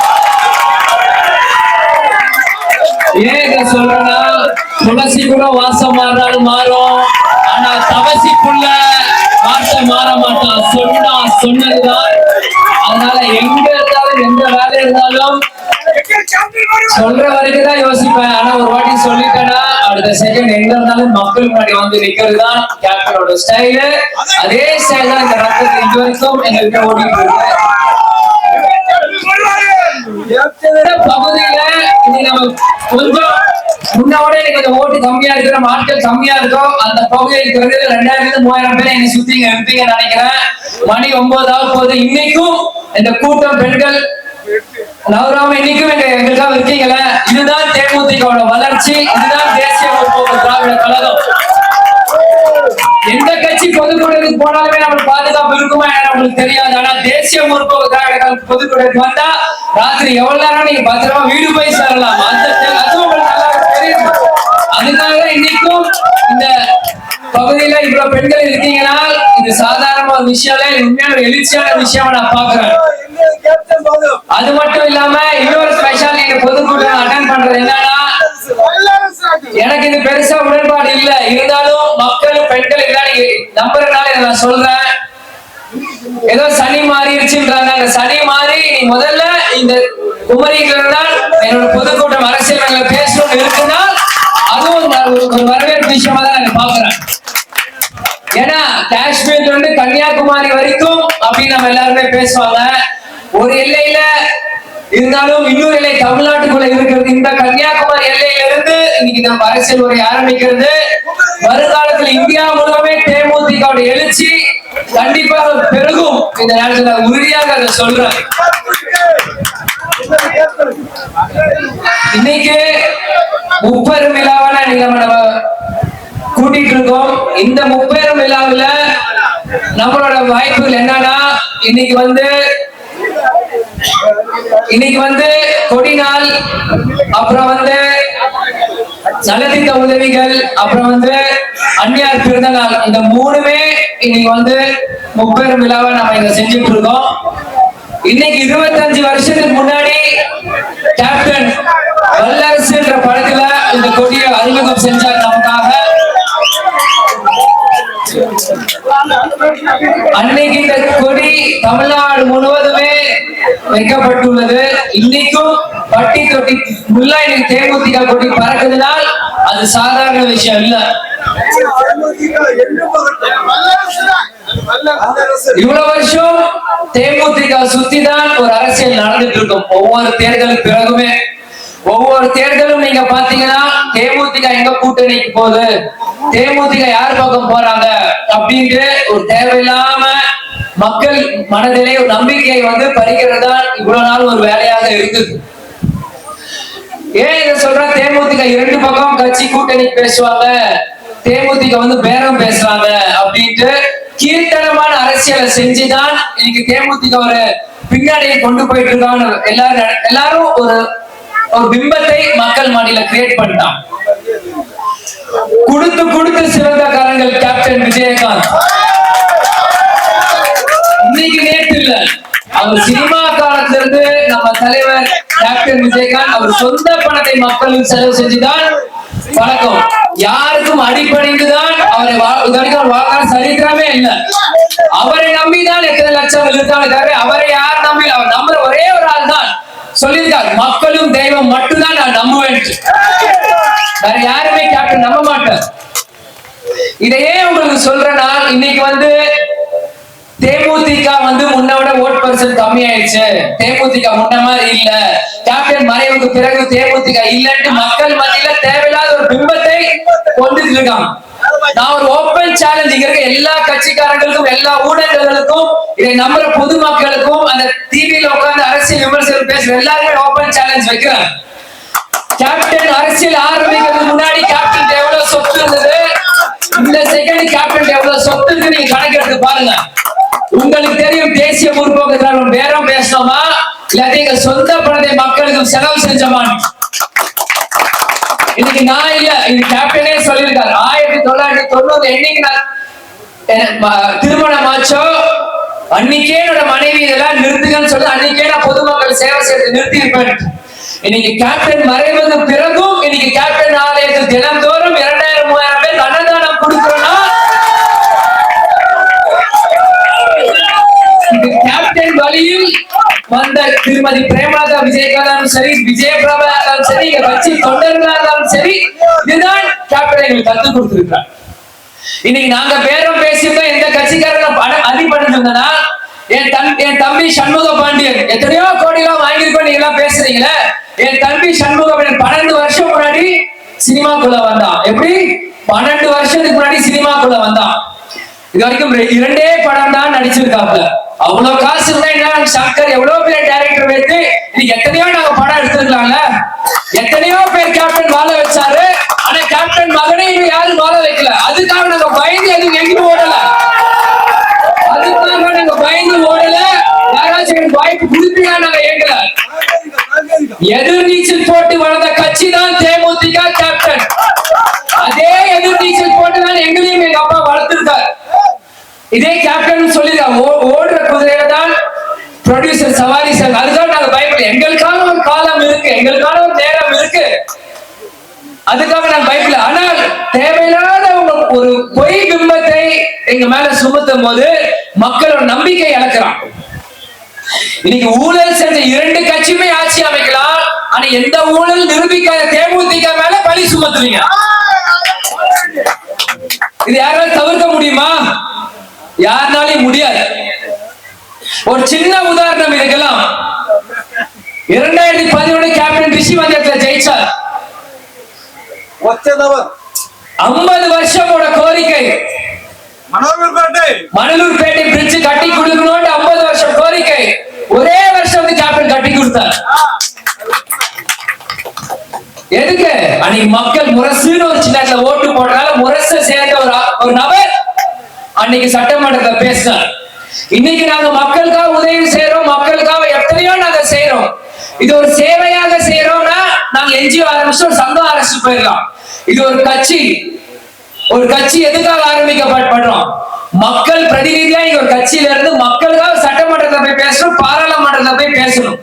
ஏன் இத சொல்றேன்னா, துளசி கூட வாசம் மாறினாலும் மாறும், ஆனா தவசிக்குள்ள வாசம் மாற மாட்டான். சொன்னதுதான். அதனால எங்க இருந்தாலும் எந்த வேலை இருந்தாலும் சொல்ற வரைக்கும் தான் யோசிப்பேன். ஆனா ஒரு வாட்டி சொல்லிட்டேன்னா அடுத்த செகண்ட் எங்க இருந்தாலும் மக்கள் முன்னாடி வந்து நிக்கிறது தான் கேப்டனோட ஸ்டைலு. அதே ஸ்டைல் தான் இந்த ரத்தத்தில் இது வரைக்கும் எங்கள்கிட்ட ஓடிட்டு இருக்கு. பகுதியில இன்னைக்கு நம்ம கொஞ்சம் முன்னோட எனக்கு கொஞ்சம் ஓட்டு கம்மியா இருக்கிற, ஆட்கள் கம்மியா இருக்கும். அந்த பகுதியில் 2000-3000 பேர் என்னை சுத்தி இருப்பீங்கன்னு நினைக்கிறேன். மணி 9 ஆக போகுது. இன்னைக்கும் இந்த கூட்டம் பெண்கள் நவராம இன்னைக்கும் எங்களுக்காக இருக்கீங்கள. இதுதான் தேமுதிகவோட வளர்ச்சி. இதுதான் தேசிய முற்போக்கு திராவிட கழகம். எந்த கட்சி பொதுக்கூட்டத்துக்கு போனாலுமே நம்மளுக்கு பாதுகாப்பு இருக்குமா நம்மளுக்கு தெரியாது. ஆனா தேசிய முற்போக்கு திராவிட கழகம் பொதுக்கூட்டத்துக்கு வந்தா ராத்திரி எவ்வளவு நேரம் நீங்க பத்திரமா வீடு போய் சேரலாம். அதுவும் உங்களுக்கு நல்லா தெரியும். அதுக்காக இன்னைக்கும் இந்த பகுதியில இவ்வளவு பெண்கள் இருக்கீங்கன்னா இது சாதாரண ஒரு விஷயம் இல்ல, உண்மையான ஒரு எழுச்சியான விஷயம் நான் பாக்குறேன். அது மட்டும் இல்லாம இன்னொரு ஸ்பெஷல் இந்த பொதுக்கூட்டம் அட்டெண்ட் பண்றது என்னன்னா, எனக்கு இது பெருசா உடன்பாடு இல்ல, இருந்தாலும் மக்கள் பெண்கள் நம்புறதுனால இதை நான் சொல்றேன். ஏதோ சனி மாறிடுச்சுன்றாங்க. அந்த சனி மாறி நீ முதல்ல இந்த குமரிக்கு இருந்தால் என்னோட பொதுக்கூட்டம் அரசியல் பேசணும்னு இருக்குன்னா அதுவும் ஒரு வரவேற்பு விஷயமா தான் நான் பாக்குறேன். ஏன்னா காஷ்மீர்ல இருந்து கன்னியாகுமரி வரைக்கும் அப்படின்னு நம்ம எல்லாருமே பேசுவாங்க. ஒரு எல்லையில இருந்தாலும் இன்னொரு எல்லை தமிழ்நாட்டுக்குள்ள இருக்கிறது. இந்த கன்னியாகுமரி எல்லையில இருந்து இன்னைக்கு நம்ம அரசியல் உரை ஆரம்பிக்கிறது. வருங்காலத்தில் இந்தியா முழுவதுமே தேமுதிகவோட எழுச்சி கண்டிப்பாக பெருகும். இந்த நேரத்துல உறுதியாக அதை சொல்றேன். இன்னைக்கு முப்பெரும் விழாவான நம்ம கூட்டிட்டு இருக்கோம். இந்த முப்பெரும் விழாவில் நம்மளோட வாய்ப்புகள் என்னன்னா, இன்னைக்கு வந்து கொடி நாள், அப்புறம் வந்து நலத்திட்ட உதவிகள், அப்புறம் வந்து அந்நியார் பிறந்த நாள், இந்த மூணுமே இன்னைக்கு வந்து முப்பெரும் விழாவை நம்ம இங்க செஞ்சுட்டு இருக்கோம். இன்னைக்கு 25 வருஷத்துக்கு முன்னாடி கேப்டன் வல்லரசுன்ற படத்துல இந்த கொடியை அறிமுகம் செஞ்சார் நமக்காக. அன்னைக்கு இந்த கொடி தமிழ்நாடு முழுவதுமே வைக்கப்பட்டுள்ளது. இன்னைக்கும் பட்டி தொட்டி முல்லா இன்னைக்கு தேமுதிக கொடி பறக்குதுனால் அது சாதாரண விஷயம் இல்ல. இவ்வளவு வருஷம் தேமுதிக சுத்திதான் ஒரு அரசியல் நடந்துட்டு இருக்கும். ஒவ்வொரு தேர்தலுக்கு பிறகுமே ஒவ்வொரு தேர்தலும் நீங்க பாத்தீங்கன்னா தேமுதிக எங்க கூட்டணிக்கு போகுது, தேமுதிக யார் பக்கம் போறாங்க அப்படின்ட்டு ஒரு தேவையில்லாம மக்கள் மனதிலே ஒரு நம்பிக்கையை வந்து பறிக்கிறது தான் இவ்வளவு நாள் ஒரு வேலையாக இருக்குது. ஏன் இதை சொல்ற, தேமுதிக 2 பக்கம் கட்சி கூட்டணி பேசுவாங்க, தேமுதிக வந்து பேரம் பேசுறாங்க அப்படின்ட்டு கீழ்த்தனமான அரசியலை செஞ்சுதான் இன்னைக்கு தேமுதிக ஒரு பின்னாடியை கொண்டு போயிட்டு இருக்காங்க. எல்லாரும் ஒரு பிம்பத்தை மக்கள் மத்தியில கிரியேட் பண்ணிட்டான். கொடுத்து சிறந்த காரங்கள் கேப்டன் விஜயகாந்த். இன்னைக்கு நேற்று இல்ல, அவர் சினிமா காலத்துல இருந்து நம்ம தலைவர் கேப்டன் விஜயகாந்த் அவர் சொந்த பணத்தை மக்களுக்கு செலவு செஞ்சுதான் பழக்கம். யாருக்கும் அடிப்படைந்துதான் அவரை வாழ்க்கை சரித்திரமே இல்லை. அவரை நம்பிதான் எத்தனை லட்சம் இருக்காங்க. அவரை யார் நம்பி, அவர் நம்புற ஒரே ஒரு ஆள் தான் சொல்லியிருக்கார், மக்களும் தெய்வம் மட்டும்தான் நான் நம்புவேன். வேற யாருமே கேப்டன் நம்ப மாட்டார். இதையே உங்களுக்கு சொல்றேன்னா, இன்னைக்கு வந்து தேமுதிக வந்து முன்னோட ஓட் பர்சன்ட் கம்மி ஆயிடுச்சு, தேமுதிக முன்ன மாதிரி இல்ல, கேப்டன் மறைவுக்கு பிறகு தேமுதிக இல்லன்னு மக்கள் மத்தியில தேவையில்லாத ஒரு பிம்பத்தை கொண்டுட்டு இருக்காங்க. நான் ஒரு ஓப்பன் சேலஞ்ச் இங்க இருக்க எல்லா கட்சிக்காரங்களுக்கும், எல்லா ஊடகங்களுக்கும், இதை நம்புற பொதுமக்களுக்கும், அந்த டிவியில உட்கார்ந்து அரசியல் அரசியல் விமர்சனம் பேசுற எல்லாருமே ஓபன் சேலஞ்ச் வைக்கிறாங்க. கேப்டன் அரசியல் ஆரம்பிக்கிறதுக்கு முன்னாடி கேப்டன் எவ்வளவு சொத்து இருந்தது, இந்த செகண்ட் கேப்டன் எவ்வளவு சொத்து இருக்கு நீங்க கணக்கெடுத்து பாருங்க. உங்களுக்கு தெரியும் தேசிய முற்போக்கு திராவிடம் பேரம் பேசணுமா இல்லாட்டி எங்க சொந்த பணத்தை மக்களுக்கு செலவு செஞ்சோமா? இன்னைக்கு நான் இல்ல, இது கேப்டனே சொல்லியிருக்காரு. 1990 என்னைக்கு நான் திருமணம் ஆச்சோ அன்னைக்கே என்னோட மனைவி இதெல்லாம் நிறுத்துங்கன்னு சொல்லி அன்னைக்கே நான் பொதுமக்கள் சேவை செய்யறது நிறுத்தி இருப்பேன். இன்னைக்கு கேப்டன் மறைவுக்கு பிறகும் இன்னைக்கு கேப்டன் ஆலயத்தில் தினந்தோறும் 2000-3000 பேர் அன்னதானம் கொடுக்கிறோம்னா கேப்டன் வழியில் வந்த திருமதி பிரேமலதா விஜயகாந்தாலும் சரி, விஜயபிரபா இருந்தாலும் சரி, கட்சி தொண்டர்களா இருந்தாலும் சரி, இதுதான் கேப்டன் எங்களுக்கு கற்றுக் கொடுத்திருக்கிறார். இன்னைக்கு நாங்க பேரம் பேசியிருந்தோம், எந்த கட்சிக்காரங்க அடிபடுறதுன்னா என் தம்பி சண்முக பாண்டியன் எத்தனையோ கோடிலாம் வாங்கியிருக்கோம் நீங்க எல்லாம் பேசுறீங்களே. என் தம்பி சண்முக பாண்டியன் 12 வருஷம் முன்னாடி சினிமாக்குள்ள வந்தான். எப்படி 12 வருஷத்துக்கு முன்னாடி சினிமாக்குள்ள வந்தான். இது வரைக்கும் 2 படம் தான் நடிச்சிருக்காப்ல. அவ்வளவு காசு இருந்தா சங்கர் எவ்வளவு பேர் டைரக்டர் வைத்து இன்னைக்கு எத்தனையோ நாங்க படம் எடுத்துருக்கலாம்ல. எத்தனையோ பேர் கேப்டன் வாழ வச்சாரு. ஆனா கேப்டன் மகனை யாரும் வாழ வைக்கல. அதுக்காக நாங்க பயந்து எதுவும் எங்கிட்டு ஓடல. அதுக்காக நாங்க பயந்து ஓடல. யாராச்சும் வாய்ப்பு கொடுப்பீங்க நாங்க ஏங்கல. எதிர்நீச்சல் போட்டு வளர்ந்த கட்சி தான் தேமுதிக. கேப்டன் அதே எதிர்நீச்சல் போட்டு தான் எங்களையும் எங்க அப்பா வளர்த்திருக்காரு. இதே கேப்டன் சொல்லிருக்காங்க, ஓடுற குதிரையில தான் ப்ரொடியூசர் சவாரி சார். அதுதான் நாங்க பயப்படல. எங்களுக்கான ஒரு காலம் இருக்கு, எங்களுக்கான ஒரு நேரம் இருக்கு, அதுக்காக நாங்க பயப்படல. ஆனால் தேவையில்லாத ஒரு பொய் பிம்பத்தை எங்க மேல சுமத்தும் போது மக்களோட நம்பிக்கை இழக்கிறான். இன்னைக்கு ஊழல் செஞ்ச 2 கட்சியுமே ஆட்சி அமைக்கலாம். ஆனா எந்த ஊழல் நிரூபிக்காத தேமுதிக மேல பழி சுமத்துறீங்க. இது யாராலும் தவிர்க்க முடியுமா? யாருனாலையும் முடியாது. ஒரு சின்ன உதாரணம் இதுக்கெல்லாம். 2011 கேப்டன் ரிஷி வந்தத்துல ஜெயிச்சார். 50 வருஷமோட கோரிக்கை மணலூர்பேட்டை பிரிட்ஜ் கட்டி கொடுக்கணும் 50 வருஷம் கோரிக்கை. ஒரே வருஷம் கேப்டன் கட்டி கொடுத்தார். எதுக்கு? அன்னைக்கு மக்கள் முரசுன்னு ஒரு சின்ன ஓட்டு போட்டனால முரசு சேர்ந்த ஒரு நபர் அன்னைக்கு சட்டமன்றத்துல பேசினார். இன்னைக்கு நாங்க மக்களுக்காக உதவி செய்யறோம், மக்களுக்காக எத்தனையோ நாங்க செய்யறோம். இது ஒரு சேவையாக செய்யறோம்னா நாங்க என்ஜிஓ ஆரம்பிச்சு ஒரு சங்கம் ஆரம்பிச்சு போயிடலாம். இது ஒரு கட்சி. ஒரு கட்சி எதுக்காக ஆரம்பிக்கப்படுறோம்? மக்கள் பிரதிநிதியா இங்க ஒரு கட்சியில இருந்து மக்களுக்காக சட்டமன்றத்துல போய் பேசணும், பாராளுமன்றத்துல போய் பேசணும்.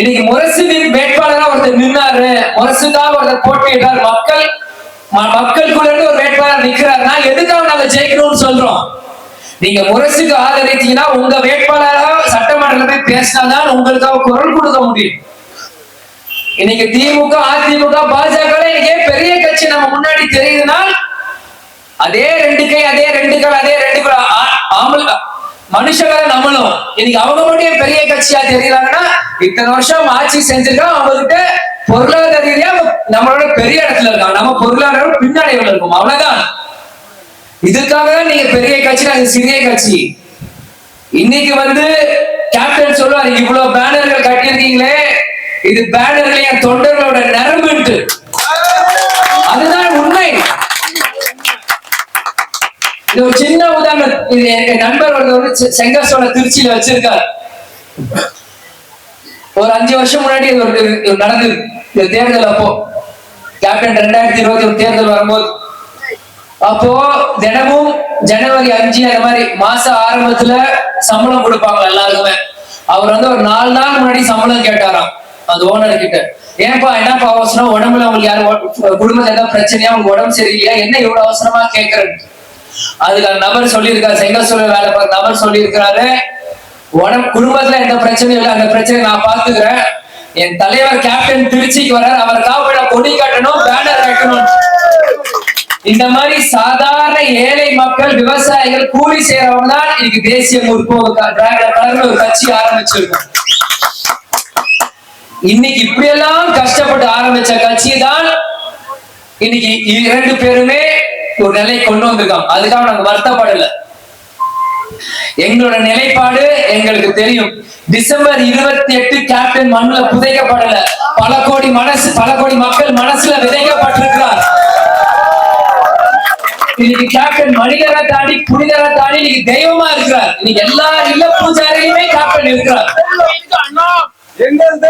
இன்னைக்கு முரசு வேட்பாளரா ஒருத்தர் நின்னாரு, முரசுக்காக ஒருத்தர் போட்டியிட்டார், மக்களுக்குள்ள இருந்து ஒரு வேட்பாளர் நிக்கிறாருன்னா எதுக்காக நாங்க ஜெயிக்கணும்னு சொல்றோம். நீங்க முரசுக்கு ஆதரித்தீங்கன்னா உங்க வேட்பாளராக சட்டமன்றத்துல போய் பேசினாதான் உங்களுக்காக குரல் கொடுக்க முடியும். இன்னைக்கு திமுக, அதிமுக, பாஜக பெரிய கட்சி நம்ம முன்னாடி தெரியுதுன்னா அதே 2 கை, அதே 2 கால், அதே 2 மனுஷங்களை நம்மளும் இன்னைக்கு அவங்க மட்டும் பெரிய கட்சியா தெரியுறாங்கன்னா இத்தனை வருஷம் ஆட்சி செஞ்சிருக்கோம். அவங்க கிட்ட பொருளாதார ரீதியா நம்மளோட பெரிய இடத்துல இருக்காங்க, நம்ம பொருளாதாரம் பின்னடைவுல இருக்கும். அவ்வளவுதான். இதுக்காக நீங்க பெரிய கட்சி, நாங்க சிறிய கட்சி. இன்னைக்கு கேப்டன் சொல்லுவாரு, இவ்வளவு பேனர்கள் கட்டியிருக்கீங்களே, இது பேனர்கள் என் தொண்டர்களோட நரம்புன்ட்டு. அதுதான் உண்மை. இது ஒரு சின்ன உதாரணம். இது என் நண்பர் ஒருத்தர் செங்கசோட திருச்சியில வச்சிருக்காரு. ஒரு 5 வருஷம் முன்னாடி நடந்தது தேர்தல். அப்போ கேப்டன் 2021 தேர்தல் வரும்போது அப்போ தினமும் ஜனவரி 5 அந்த மாதிரி மாச ஆரம்பத்துல சம்பளம் கொடுப்பாங்க எல்லாருக்குமே. அவர் ஒரு 4 நாள் முன்னாடி சம்பளம் கேட்டாராம் அந்த ஓனர் கிட்ட. ஏன்பா என்னப்பா அவசரம், உடம்புல உங்களுக்கு யாரும் குடும்பத்துல ஏதாவது பிரச்சனையா, உங்களுக்கு உடம்பு சரியில்லையா, என்ன இவ்வளவு அவசரமா கேட்கறேன். அதுக்கு அந்த நபர் சொல்லியிருக்காரு, செங்கல்சூழல் வேலை பார்த்த நபர் சொல்லியிருக்கிறாரு, குடும்பத்துல எந்த பிரச்சனையும் இல்லை, அந்த பிரச்சனை நான் பாத்துக்கிறேன். என் தலைவர் கேப்டன் திருச்சிக்கு வர்றாரு, அவருக்காக கொடி கட்டணும், பேனர் கட்டணும். இந்த மாதிரி சாதாரண ஏழை மக்கள், விவசாயிகள், கூலி செய்யறவங்க தான் இன்னைக்கு தேசிய முற்போக்கு ஒரு கட்சி ஆரம்பிச்சிருக்கோம். இன்னைக்கு இப்படி எல்லாம் கஷ்டப்பட்டு ஆரம்பிச்ச கட்சி தான் இன்னைக்கு 2 பேருமே ஒரு நிலை கொண்டு வந்திருக்காங்க. அதுக்காக நாங்க வருத்தப்படல. எங்களோட நிலைப்பாடு எங்களுக்கு தெரியும். டிசம்பர் 28 கேப்டன் மண்ணுல புதைக்கப்படல, பல கோடி மக்கள் மனசுல விதைக்கப்பட்டிருக்கிறார். இன்னைக்கு கேப்டன் மனிதரை தாண்டி புனிதரை தாண்டி இன்னைக்கு தெய்வமா இருக்கிறார். இன்னைக்கு எல்லா இல்ல பூஜாரியுமே கேப்டன் இருக்கிறார்.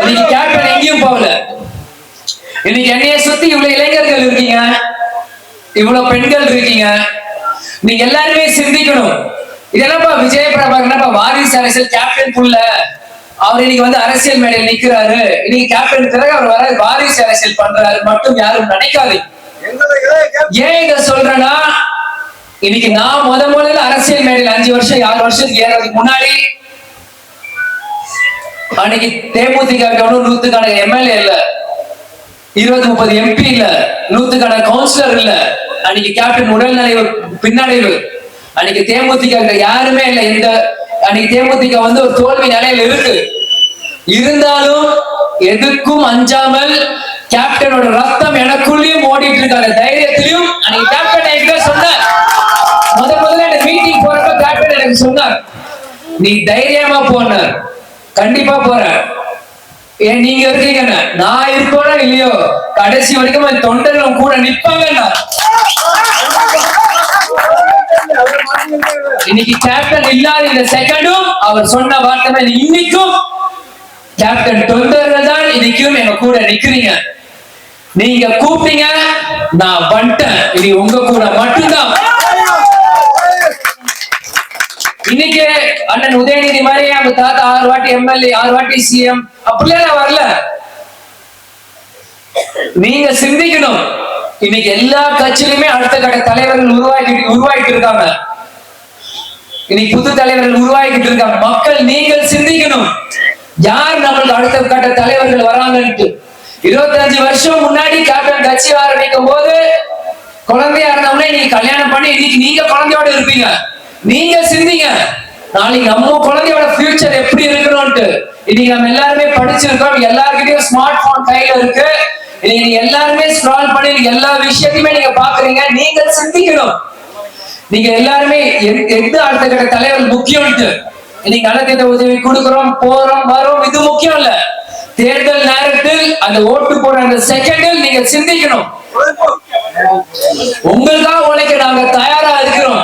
இன்னைக்கு கேப்டன் எங்கேயும் போகல. இன்னைக்கு என்னைய சுத்தி இவ்வளவு இளைஞர்கள் இருக்கீங்க, இவ்வளவு பெண்கள் இருக்கீங்க. நீங்க எல்லாருமே சிந்திக்கணும். இதெல்லாம்ப்பா விஜய பிரபாகர் வாரிசு அரசியல் கேப்டன் புள்ள, அவர் இன்னைக்கு வந்து அரசியல் மேடையில் நிக்கிறாரு, இன்னைக்கு கேப்டன் பிறகு அவர் வர வாரிசு அரசியல் பண்றாரு மட்டும் யாரும் நினைக்காது. ஏன் இத சொல்றேன்னா, இன்னைக்கு நான் முதல்ல அரசியல் மேடையில் 5 வருஷம் 6 வருஷத்துக்கு ஏறதுக்கு முன்னாடி அன்னைக்கு தேமுதிக 100 எம்எல்ஏ இல்ல, 20-30 எம்பி இல்ல, 100 கவுன்சிலர் இல்ல. அன்னைக்கு கேப்டன் உடல்நிலை பின்னடைவு, அன்னைக்கு தேமுதிக யாருமே இல்ல. இந்த அன்னைக்கு தேமுதிக வந்து ஒரு தோல்வி நிலையில இருக்கு. இருந்தாலும் எதுக்கும் அஞ்சாமல் கேப்டனோட ரத்தம் எனக்குள்ளேயும் ஓடிட்டு இருக்க அந்த தைரியத்திலையும் அன்னைக்கு கேப்டன் என்கிட்ட சொன்னார். முதல்ல இந்த மீட்டிங் போறப்ப கேப்டன் எனக்கு சொன்னார், நீ தைரியமா போனார், கண்டிப்பா போற, ஏன் நீங்க இருக்கீங்க, நான் இருக்கோனா இல்லையோ கடைசி வரைக்கும் தொண்டர்களும் கூட நிற்பாங்க. இன்னைக்கு கேப்டன் இல்லாத இந்த செகண்டும் அவர் சொன்ன வார்த்தை இன்னைக்கும் கேப்டன் தொண்டர்கள் தான் இன்னைக்கும் எங்க கூட நிக்கிறீங்க. நீங்க கூப்பிட்டீங்க, நான் வந்துட்டேன். இனி உங்க கூட மட்டும்தான். இன்னைக்கு அண்ணன் உதயநிதி மாதிரி அவங்க தாத்தா 6 வாட்டி எம்எல்ஏ 6 வாட்டி சிஎம் அப்படிலாம் வரல. நீங்க சிந்திக்கணும். இன்னைக்கு எல்லா கட்சியிலுமே அடுத்த கட்ட தலைவர்கள் உருவாக்கிட்டு இருக்காங்க. இன்னைக்கு புது தலைவர்கள் உருவாக்கிட்டு இருக்காங்க. மக்கள் நீங்கள் சிந்திக்கணும், யார் நம்மளுக்கு அடுத்த கட்ட தலைவர்கள் வராங்கன்ட்டு. 25 வருஷம் முன்னாடி கேப்டன் கட்சி ஆரம்பிக்கும் போது குழந்தையா இருந்தவங்களே நீங்க கல்யாணம் பண்ணி இன்னைக்கு நீங்க குழந்தையோட இருப்பீங்க. நீங்க சிந்திங்க, நாளைக்கு நம்ம குழந்தையோட ஃபியூச்சர் எப்படி இருக்கணும்ட்டு. இன்னைக்கு நம்ம எல்லாருமே படிச்சிருக்கோம், எல்லாருக்கிட்டையும் ஸ்மார்ட் போன் கையில இருக்கு. நீங்க எல்லாருமே ஸ்க்ரால் பண்ணி எல்லா விஷயத்தையுமே நீங்க பாக்குறீங்க. நீங்க சிந்திக்கணும். நீங்க எல்லாருமே எந்த அடுத்த கட்ட தலைவர் முக்கியம்ட்டு. இன்னைக்கு நலத்திட்ட உதவி கொடுக்கிறோம், போறோம், வரோம், இது முக்கியம் இல்ல. தேர்தல் நேரத்தில் அந்த ஓட்டு போற அந்த செகண்டில் நீங்க சிந்திக்கணும். உங்களுக்காக உழைக்க நாங்க தயாரா இருக்கிறோம்.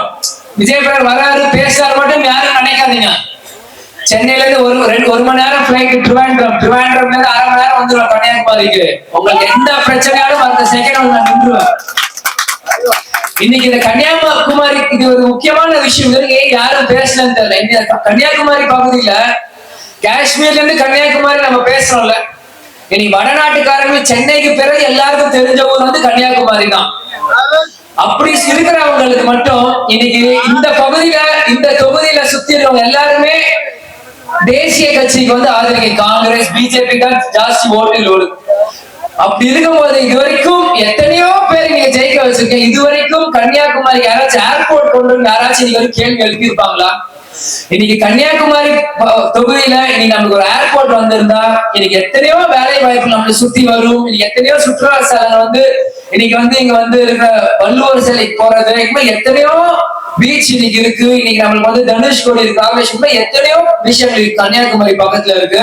விஜயபுரம் வராரு பேசுறாரு மட்டும் யாரும் நினைக்காதீங்க. சென்னையில இருந்து ஒரு மணி நேரம் பிளைட் திருவாண்டம்ல இருந்து 1/2 மணி நேரம் வந்துடும் கன்னியாகுமரிக்கு. உங்களுக்கு எந்த பிரச்சனையாலும் அந்த செகண்ட் உங்களை நின்றுவேன். இன்னைக்கு இந்த கன்னியாகுமரி இது ஒரு முக்கியமான விஷயம். யாரும் பேசலன்னு தெரியல. இந்த கன்னியாகுமரி பகுதியில காஷ்மீர்ல இருந்து கன்னியாகுமரி நம்ம பேசுறோம்ல, இன்னைக்கு வடநாட்டுக்காரங்க சென்னைக்கு பிறகு எல்லாருக்கும் தெரிஞ்ச ஊர் வந்து கன்னியாகுமரி தான். அப்படி இருக்கிறவங்களுக்கு மட்டும் இன்னைக்கு இந்த பகுதியில இந்த தொகுதியில சுத்தி இருக்கிறவங்க எல்லாருமே தேசிய கட்சிக்கு வந்து ஆதரிக்க காங்கிரஸ் பிஜேபி தான் ஜாஸ்தி ஓட்டு. அப்படி இருக்கும்போது இதுவரைக்கும் எத்தனையோ பேர் நீங்க ஜெயிக்க வச்சிருக்கீங்க. இதுவரைக்கும் கன்னியாகுமரி யாராச்சும் ஏர்போர்ட் கொண்டு யாராச்சும் நீங்க ஒரு கேள்வி எழுப்பியிருப்பாங்களா? இன்னைக்கு கன்னியாகுமரி தொகுதியில இன்னைக்கு நமக்கு ஒரு ஏர்போர்ட் வந்திருந்தா இன்னைக்கு எத்தனையோ வேலை வாய்ப்பு நம்மளை சுத்தி வரும். இன்னைக்கு எத்தனையோ சுற்றுலா ஸ்தலங்கள் வந்து இன்னைக்கு வந்து இங்க வந்து இருக்கிற வள்ளுவர் சிலைக்கு போறது, எத்தனையோ பீச் இன்னைக்கு இருக்கு. இன்னைக்கு நம்மளுக்கு வந்து தனுஷ்கோடி இருக்கு, ராமேஸ்வரம், எத்தனையோ விஷயங்கள் இருக்கு கன்னியாகுமரி பக்கத்துல இருக்கு.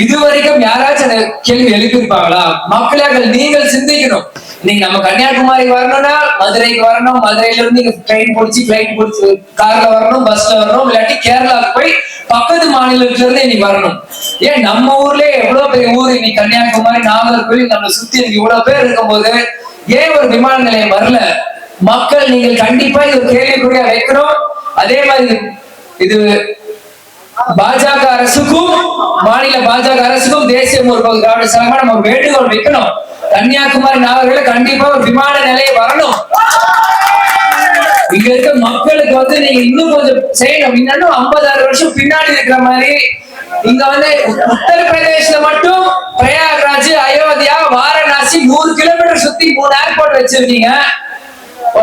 இது வரைக்கும் யாராச்சும் அந்த கேள்வி எழுப்பியிருப்பாங்களா? மக்களாக நீங்கள் சிந்திக்கணும். நீங்க நம்ம கன்னியாகுமரி வரணும்னா மதுரைக்கு வரணும், மதுரையில இருந்து நீங்க ட்ரெயின் பிடிச்சி பிளைட் பிடிச்சி கார்ல வரணும், பஸ்ல வரணும், இல்லாட்டி கேரளாவுக்கு போய் பக்கத்து மாநிலத்துல இருந்து இன்னைக்கு வரணும். ஏன் நம்ம ஊர்லயே எவ்வளவு பெரிய ஊர் இன்னைக்கு கன்னியாகுமரி, நாகர்கோவில், நம்ம சுத்தி இவ்வளவு பேர் இருக்கும் போது ஏன் ஒரு விமான நிலையம் வரல? மக்கள் நீங்கள் கண்டிப்பா இது ஒரு கேள்விக்குறியா வைக்கணும். அதே மாதிரி இது பாஜக அரசுக்கும் மாநில பாஜக அரசுக்கும் தேசிய முற்போக்கு திராவிட சங்கமா நம்ம வேண்டுகோள் வைக்கணும். கன்னியாகுமரி நாகர்கோவில் கண்டிப்பா ஒரு விமான நிலையம் வரணும். இங்க இருக்க மக்களுக்கு வந்து நீங்க இன்னும் கொஞ்சம் செய்யணும். இன்னும் 50-60 வருஷம் பின்னாடி இருக்கிற மாதிரி இங்க வந்து உத்தரப்பிரதேசல மட்டும் பிரயாக்ராஜ், அயோத்தியா, வாரணாசி 100 கிலோமீட்டர் சுத்தி 3 ஏர்போர்ட் வச்சிருக்கீங்க.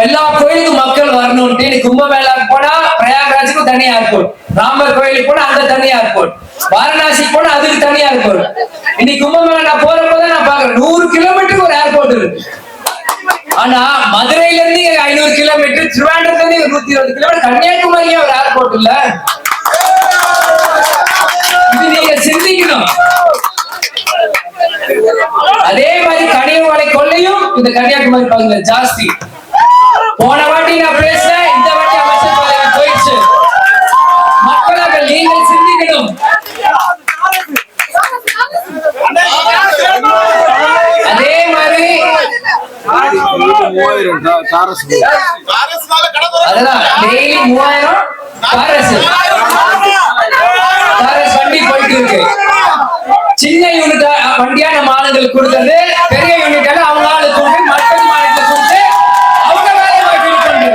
எல்லா கோயிலுக்கும் மக்கள் வரணும்ட்டு கும்பமேளாக்கு போனா பிரயாக்ராஜுக்கும் தனி ஏர்போர்ட், ராமர் கோயிலுக்கு போனா அந்த தனி ஏர்போர்ட், வாரணாசிக்கு போனா அதுக்கு தனி ஏர்போர்ட். இன்னைக்கு கும்பமேளா நான் போறப்பதான் நான் பாக்குறேன் 100 கிலோமீட்டருக்கு ஒரு ஏர்போர்ட் இருக்கு. ஆனா மதுரையில இருந்து 500 கிலோமீட்டர், திருவாண்டத்துல இருந்து 120 கிலோமீட்டர், கன்னியாகுமரியே ஒரு ஏர்போர்ட் இல்ல. இது நீங்க சிந்திக்கணும். அதே மாதிரி கனியமலை கொள்ளையும் இந்த கன்னியாகுமரி பகுதியில் ஜாஸ்தி. போன வாட்டி நான் பேசுறேன், இந்த வாட்டி அமைச்சர் பதவி போயிடுச்சு. மக்களாக நீங்கள் சிந்திக்கணும். அதே மாதிரி அதெல்லாம் டெய்லி 3000 காரஸ் வண்டி போயிட்டு இருக்கு. சின்ன யூனிட் வண்டியா நம்ம ஆளுங்களுக்கு கொடுத்தது, பெரிய யூனிட் அவங்க ஆளுக்கு கொடுத்து மக்கள் மாநிலத்தை கொடுத்து அவங்க வேலையை பண்றது.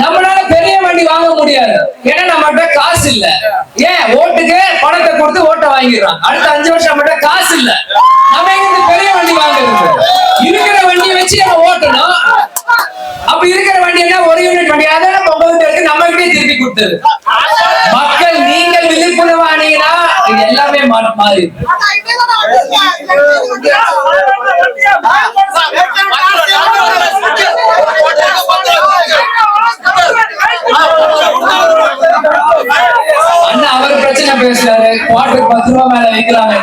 நம்மளால பெரிய வண்டி வாங்க முடியாது, ஏன்னா நம்மகிட்ட காசு இல்ல. ஏன் ஓட்டுக்கு பணத்தை கொடுத்து ஓட்ட வாங்கிடுறான். அடுத்த 5 வருஷம் நம்மகிட்ட காசு இல்ல, நம்ம எங்க பெரிய வண்டி வாங்குறது? இருக்கிற வண்டியை வச்சு நம்ம ஓட்டணும். அப்ப இருக்கிற வண்டி என்ன, ஒரு யூனிட் வண்டி, அதெல்லாம் நம்ம கிட்டே திருப்பி கொடுத்தது. மக்கள் நீங்கள் விழிப்புணர்வு ஆனீங்கன்னா இது எல்லாமே மாறி. அண்ணா அவர் பிரச்சனை பேசுறாரு, குவார்டருக்கு 10 ரூபாய் மேல வைக்கிறாங்க.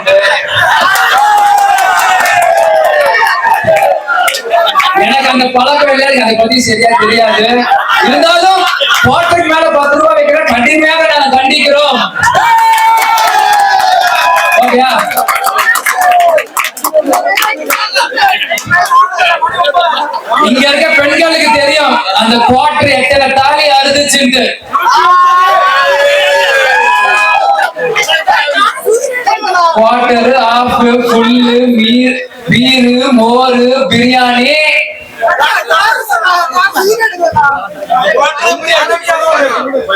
எனக்கு அந்த பழக்கம் இல்லை, அதை பத்தி சரியா தெரியாது. இருந்தாலும் குவார்டருக்கு மேல 10 ரூபாய் வைக்கிற கடுமையாக நாங்க கண்டிக்கிறோம். ஓகேயா? இங்க இருக்க பெண்களுக்கு தெரியும் அந்த குவார்டர் எத்தனை தாலி அறுதுச்சுன்னு. குவார்டர், ஆஃப், ஃபுல்லு, பீரு, மோரு, பிரியாணி,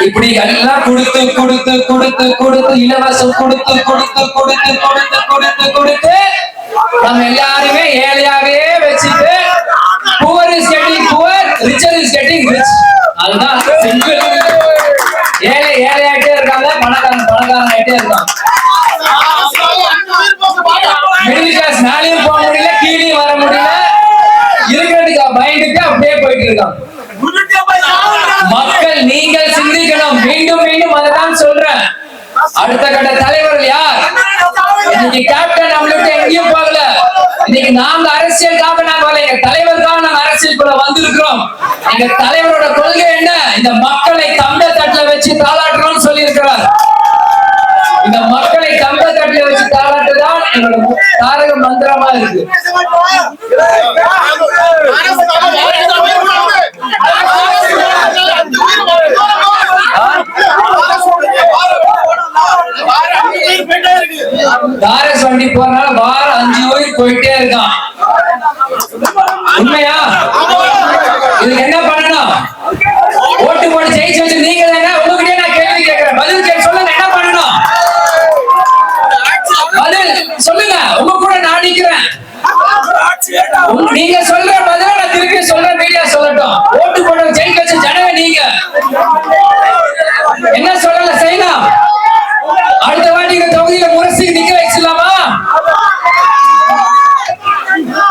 இப்படி எல்லாம் கொடுத்து கொடுத்து கொடுத்து கொடுத்து இலவசம் கொடுத்து கொடுத்து கொடுத்து கொடுத்து கொடுத்து கொடுத்து நம்ம எல்லாருமே ஏழையாவே வச்சுட்டு poor is getting poor, richer is getting rich. அதுதான் சிம்பிள். ஏழை ஏழையாயிட்டே இருக்காங்க, பணக்காரன் பணக்காரன் ஆயிட்டே இருக்காங்க. மிடில் கிளாஸ் மேலேயும் போக முடியல, கீழேயும் வர முடியல, இருக்கிறதுக்கு பயந்துட்டு அப்படியே போயிட்டு இருக்காங்க. மக்கள் நீங்கள் சிந்திக்கணும். மீண்டும் மீண்டும் அதான் சொல்றேன். அடுத்த கட்ட தலைவர் யார்? இன்னைக்கு கேப்டன் நம்மளுக்கு எங்கேயும் போகல. இன்னைக்கு நாங்க அரசியலுக்காக நாங்க வரல, எங்க தலைவருக்காக நாங்க அரசியலுக்குள்ள வந்திருக்கிறோம். எங்க தலைவரோட கொள்கை என்ன? இந்த மக்களை தந்த தட்டுல வச்சு தாளாட்டுறோம்னு சொல்லி இருக்கிறார். இந்த மக்களை தந்த தட்டுல வச்சு தாளாட்டுதான் எங்களோட தாரக மந்திரமா இருக்கு. தாரஸ் வண்டி போறனால வாரம் 5 உயிர் போயிட்டே இருக்கான். உண்மையா? இதுக்கு என்ன பண்ணணும்? ஓட்டு போட்டு ஜெயிச்சு வச்சு நீங்க தானே, உங்ககிட்டே நான் கேள்வி கேட்கிறேன், பதில் கேட்க சொல்லுங்க. என்ன பண்ணணும்? பதில் சொல்லுங்க. உங்க கூட நான் நிக்கிறேன். நீங்க சொல்ற பதில நான் திருப்பி சொல்றேன், மீடியா சொல்லட்டும். ஓட்டு போட்டு ஜெயிக்க வச்சு ஜனவே நீங்க. என்ன சொல்லல செய்யலாம்? அடுத்த வாட்டி இந்த தொகுதியில முரசு நிக்க வச்சிடலாமா?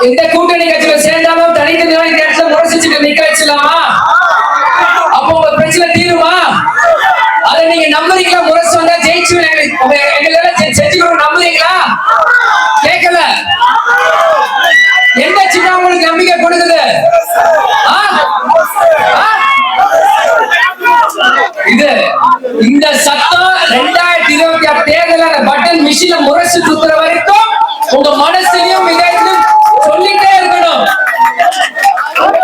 எந்த கூட்டணி கட்சியில சேர்ந்தாலும் தனித்தனி இடத்துல முரசிச்சுட்டு நிக்க வச்சிடலாமா? அப்போ உங்க பிரச்சனை தீருமா? அதை நீங்க நம்புறீங்களா? முரசு வந்தா ஜெயிச்சு எங்களெல்லாம் செஞ்சுக்கணும் நம்புறீங்களா? கேட்கல. எந்த சின்ன உங்களுக்கு நம்பிக்கை கொடுக்குது? இது இந்த சத்தம் 2026 தேர்தல் பட்டன் மிஷின்ல முரசு குத்துற வரைக்கும் உங்க மனசுலயும் இதயத்திலும் சொல்லிட்டே இருக்கணும்.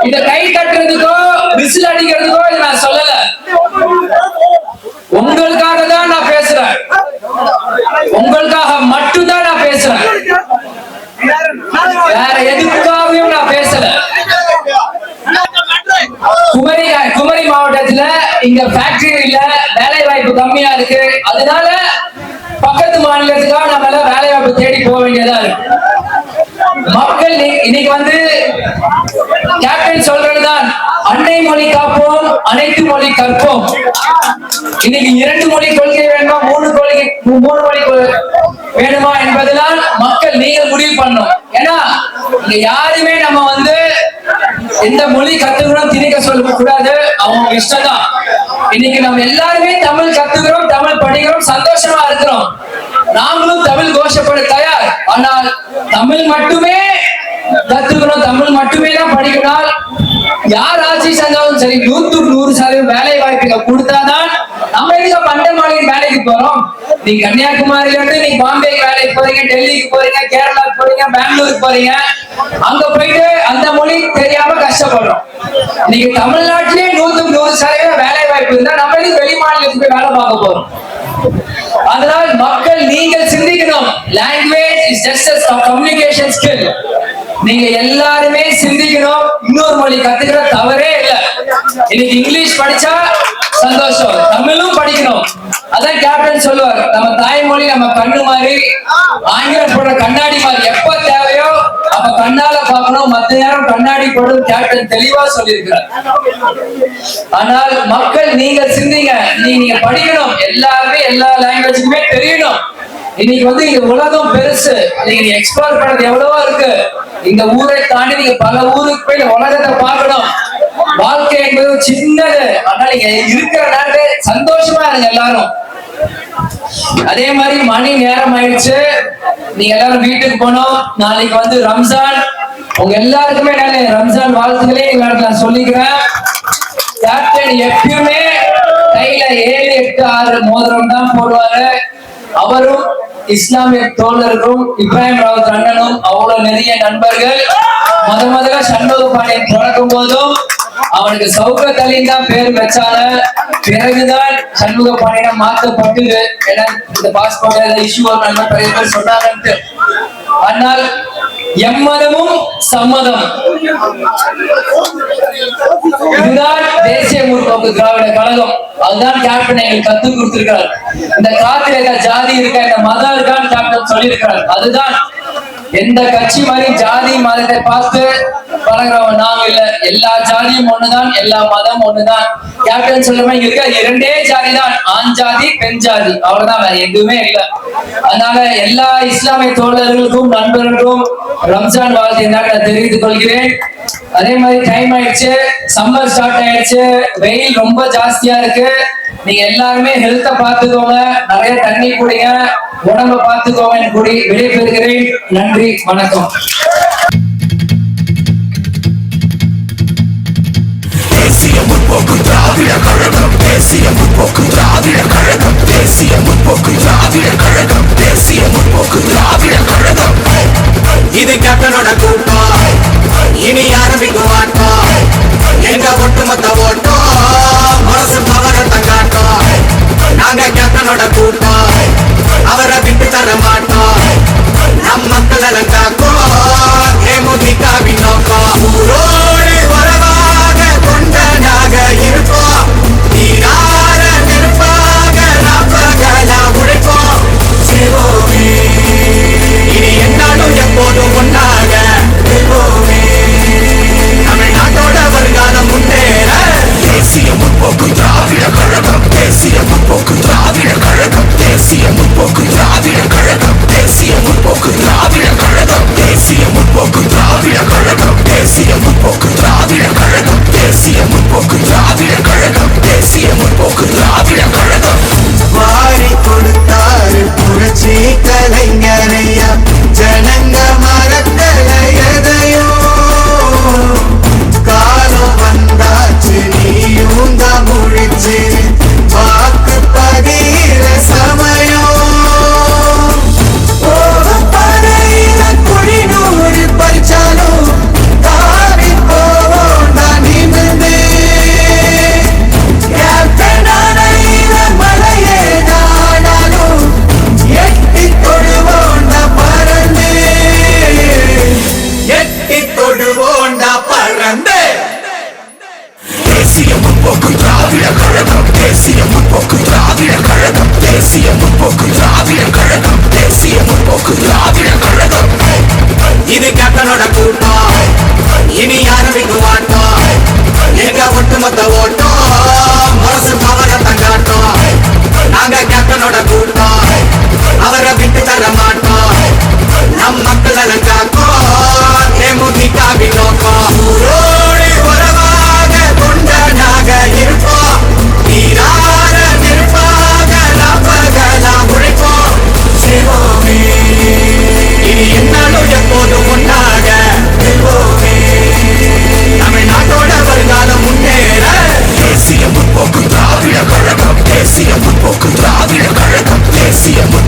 இத கை தட்டுறதுக்கோ விசில் அடிக்கிறதுக்கோ இதை நான் சொல்லல. உங்களுக்காக தான் நான் பேசுறேன். உங்களுக்காக மட்டும்தான் நான் பேசுறேன். வேற எதுக்காகவும் நான் பேசல. குமரி மாவட்டத்துல இங்க ஃபேக்டரி இல்ல, வேலை வாய்ப்பு கம்மியா இருக்கு. அதனால பக்கத்து மாநிலத்துக்காக நம்ம எல்லாம் வேலை வாய்ப்பு தேடி போக வேண்டியதா இருக்கு. மக்கள் இன்னைக்கு வந்து கேப்டன் சொல்றதுதான், அன்னை மொழி காப்போம், அனைத்து மொழி கற்போம். இன்னைக்கு 2 மொழி கொள்கை வேணுமா, 3 மொழி வேணுமா என்பதெல்லாம் மக்கள் நீங்க முடிவு பண்ணணும். ஏன்னா இங்க யாருமே நம்ம வந்து எந்த மொழி கத்துக்கிறோம் திணிக்க சொல்ல கூடாது, அவங்க இஷ்டம் தான். இன்னைக்கு நம்ம எல்லாருமே தமிழ் கத்துக்கிறோம், தமிழ் படிக்கிறோம், சந்தோஷமா இருக்கிறோம். நாமளும் தமிழ் கோஷப்பட தயார். ஆனால் தமிழ் மட்டுமே கத்துக்கணும், தமிழ் மட்டுமே தான் படிக்கணும். யார் ஆட்சி செஞ்சாலும் சரி 100% வேலை வாய்ப்புகள் கொடுத்தாதான் நம்ம எதுக்கு பண்ட மாநில வேலைக்கு போறோம். நீங்க கன்னியாகுமரியில இருந்து நீங்க பாம்பேக்கு வேலைக்கு போறீங்க, டெல்லிக்கு போறீங்க, கேரளாக்கு போறீங்க, பெங்களூருக்கு போறீங்க. அங்க போயிட்டு அந்த மொழி தெரியாம கஷ்டப்படுறோம். நீங்க தமிழ்நாட்டிலே 100% வேலை வாய்ப்பு இருந்தா நம்ம எதுக்கு வெளி மாநிலத்துக்கு போய் வேலை பார்க்க போறோம். அதனால் மக்கள் நீங்கள் சிந்திக்கணும். Language is just a communication skill. நீங்க எல்லாருமே சிந்திக்கணும். இன்னொரு மொழி கத்துக்கிற தவறே இல்லை. இன்னைக்கு இங்கிலீஷ் படிச்சா சந்தோஷம், தமிழும் படிக்கணும். அதான் கேப்டன் சொல்லுவார், நம்ம தாய்மொழி நம்ம கண்ணு மாதிரி, ஆங்கிலம் போடுற கண்ணாடி மாதிரி. எப்ப தேவையோ அப்ப கண்ணால பார்க்கணும், மத்த நேரம் கண்ணாடி போடும் கேப்டன் தெளிவா சொல்லியிருக்கிறார். ஆனால் மக்கள் நீங்கள் சிந்திங்க, நீங்க படிக்கணும். எல்லாருமே எல்லா லாங்குவேஜுக்குமே தெரியணும். இன்னைக்கு வந்து இந்த உலகம் பெருசு, நீங்க எக்ஸ்ப்ளோர் பண்ணது எவ்வளவோ இருக்கு. இந்த ஊரை தாண்டி நீங்க பல ஊருக்கு போய் உலகத்தை பார்க்கணும். வாழ்க்கை என்பது சின்னது, அதனால நீங்க இருக்கிற நேரத்தை சந்தோஷமா இருங்க எல்லாரும். அதே மாதிரி மணி நேரம் ஆயிடுச்சு, நீங்க எல்லாரும் வீட்டுக்கு போனோம். நாளைக்கு வந்து ரம்ஜான், உங்க எல்லாருக்குமே நான் ரம்ஜான் வாழ்த்துக்களே நான் சொல்லிக்கிறேன். கேப்டன் எப்பயுமே கையில 7, 8, 6 மோதிரம் தான் போடுவாரு. அவரும் இஸ்லாமிய தோழர்களும் இப்ராஹிம் ராவத் அண்ணனும் அவ்வளவு நிறைய நண்பர்கள். முதல்ல சண்முக பாண்டியன் பிறக்கும் போதும் அவனுக்கு சௌகத் அலின்னு தான் பேர் வச்சாங்க. பிறகுதான் சண்முக பாண்டியனை மாற்றப்பட்டது. ஏன்னா இந்த பாஸ்போர்ட் இஷ்யூ நல்ல பெரிய பேர் சொன்னாங்கன்ட்டு. ஆனால் எம்மதமும் சம்மதம். இதுதான் தேசிய முற்போக்கு திராவிட கழகம். அதுதான் கேப்டன் எங்களுக்கு கத்து கொடுத்திருக்கிறார். இந்த காத்துல ஏதாவது ஜாதி இருக்கா, இந்த மதம் இருக்கான்னு கேப்டன் சொல்லியிருக்கிறார். அதுதான் எந்த கட்சி மாதிரி ஜாதி மதத்தை பார்த்து பழகிறவன் நாங்க இல்ல. எல்லா ஜாதியும் ஒண்ணுதான், எல்லா மதம் ஒண்ணுதான். கேப்டன் சொல்ற மாதிரி இருக்க 2 ஜாதி தான், ஆண் ஜாதி பெண் ஜாதி, அவ்வளவுதான், வேற எதுவுமே இல்லை. அதனால எல்லா இஸ்லாமிய தோழர்களுக்கும் நண்பர்களுக்கும் ரம்ஜான் வாழ்த்தை நான் தெரிவித்துக் கொள்கிறேன். அதே மாதிரி டைம் ஆயிடுச்சு, சம்மர் ஸ்டார்ட் ஆயிடுச்சு, வெயில் ரொம்ப ஜாஸ்தியா இருக்கு. நீங்க எல்லாருமே ஹெல்த்த பாத்துக்கோங்க, நிறைய தண்ணி குடிங்க, உடம்ப பாத்துக்கோங்க. கூடி விடைபெறுகிறேன். நன்றி, வணக்கம். தேசிய முற்போக்கு திராவிட கழகம், தேசிய முற்போக்கு திராவிட கழகம், தேசிய முற்போக்கு திராவிட கழகம், தேசிய முற்போக்கு திராவிட கழகம். இது கேப்டனோட கூட்டம், இனி ஆரம்பிக்கும் ஆட்டம். எங்க ஒட்டுமொத்த ஓட்டம், மனசு பவரத்தை காட்டும். நாங்க கேப்டனோட கூட்டம், அவரை விட்டு தர மாட்டோம். நம் மக்கள் எல்லாம் காக்கும் தேமுதிகவின் நோக்கம். ஊரோடு வரவாக கொண்டனாக இருப்போம், நீரார நெருப்பாக நாப்பகலா உழை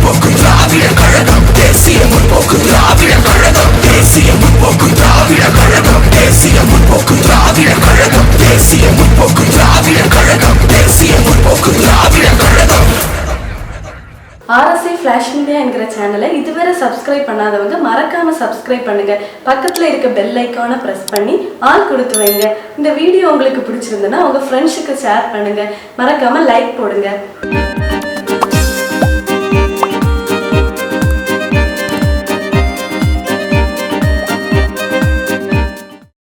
முற்போக்கு திராவிட கழகம் தேசிய முற்போக்கு திராவிட கழகம் தேசிய முற்போக்கு திராவிட கழகம் தேசிய முற்போக்கு திராவிட கழகம் தேசிய முற்போக்கு திராவிட கழகம் தேசிய முற்போக்கு Dravida Kazhagam. RSA flash media என்கிற சேனலை இதுவரை சப்ஸ்கிரைப் பண்ணாதவங்க மறக்காம சப்ஸ்கிரைப் பண்ணுங்க. பக்கத்துல இருக்க பெல் ஐக்கானை பிரஸ் பண்ணி ஆல் கொடுத்து வைங்க. இந்த வீடியோ உங்களுக்கு பிடிச்சிருந்ததுன்னா உங்க ஃப்ரெண்ட்ஸுக்கு ஷேர் பண்ணுங்க. மறக்காம லைக் போடுங்க.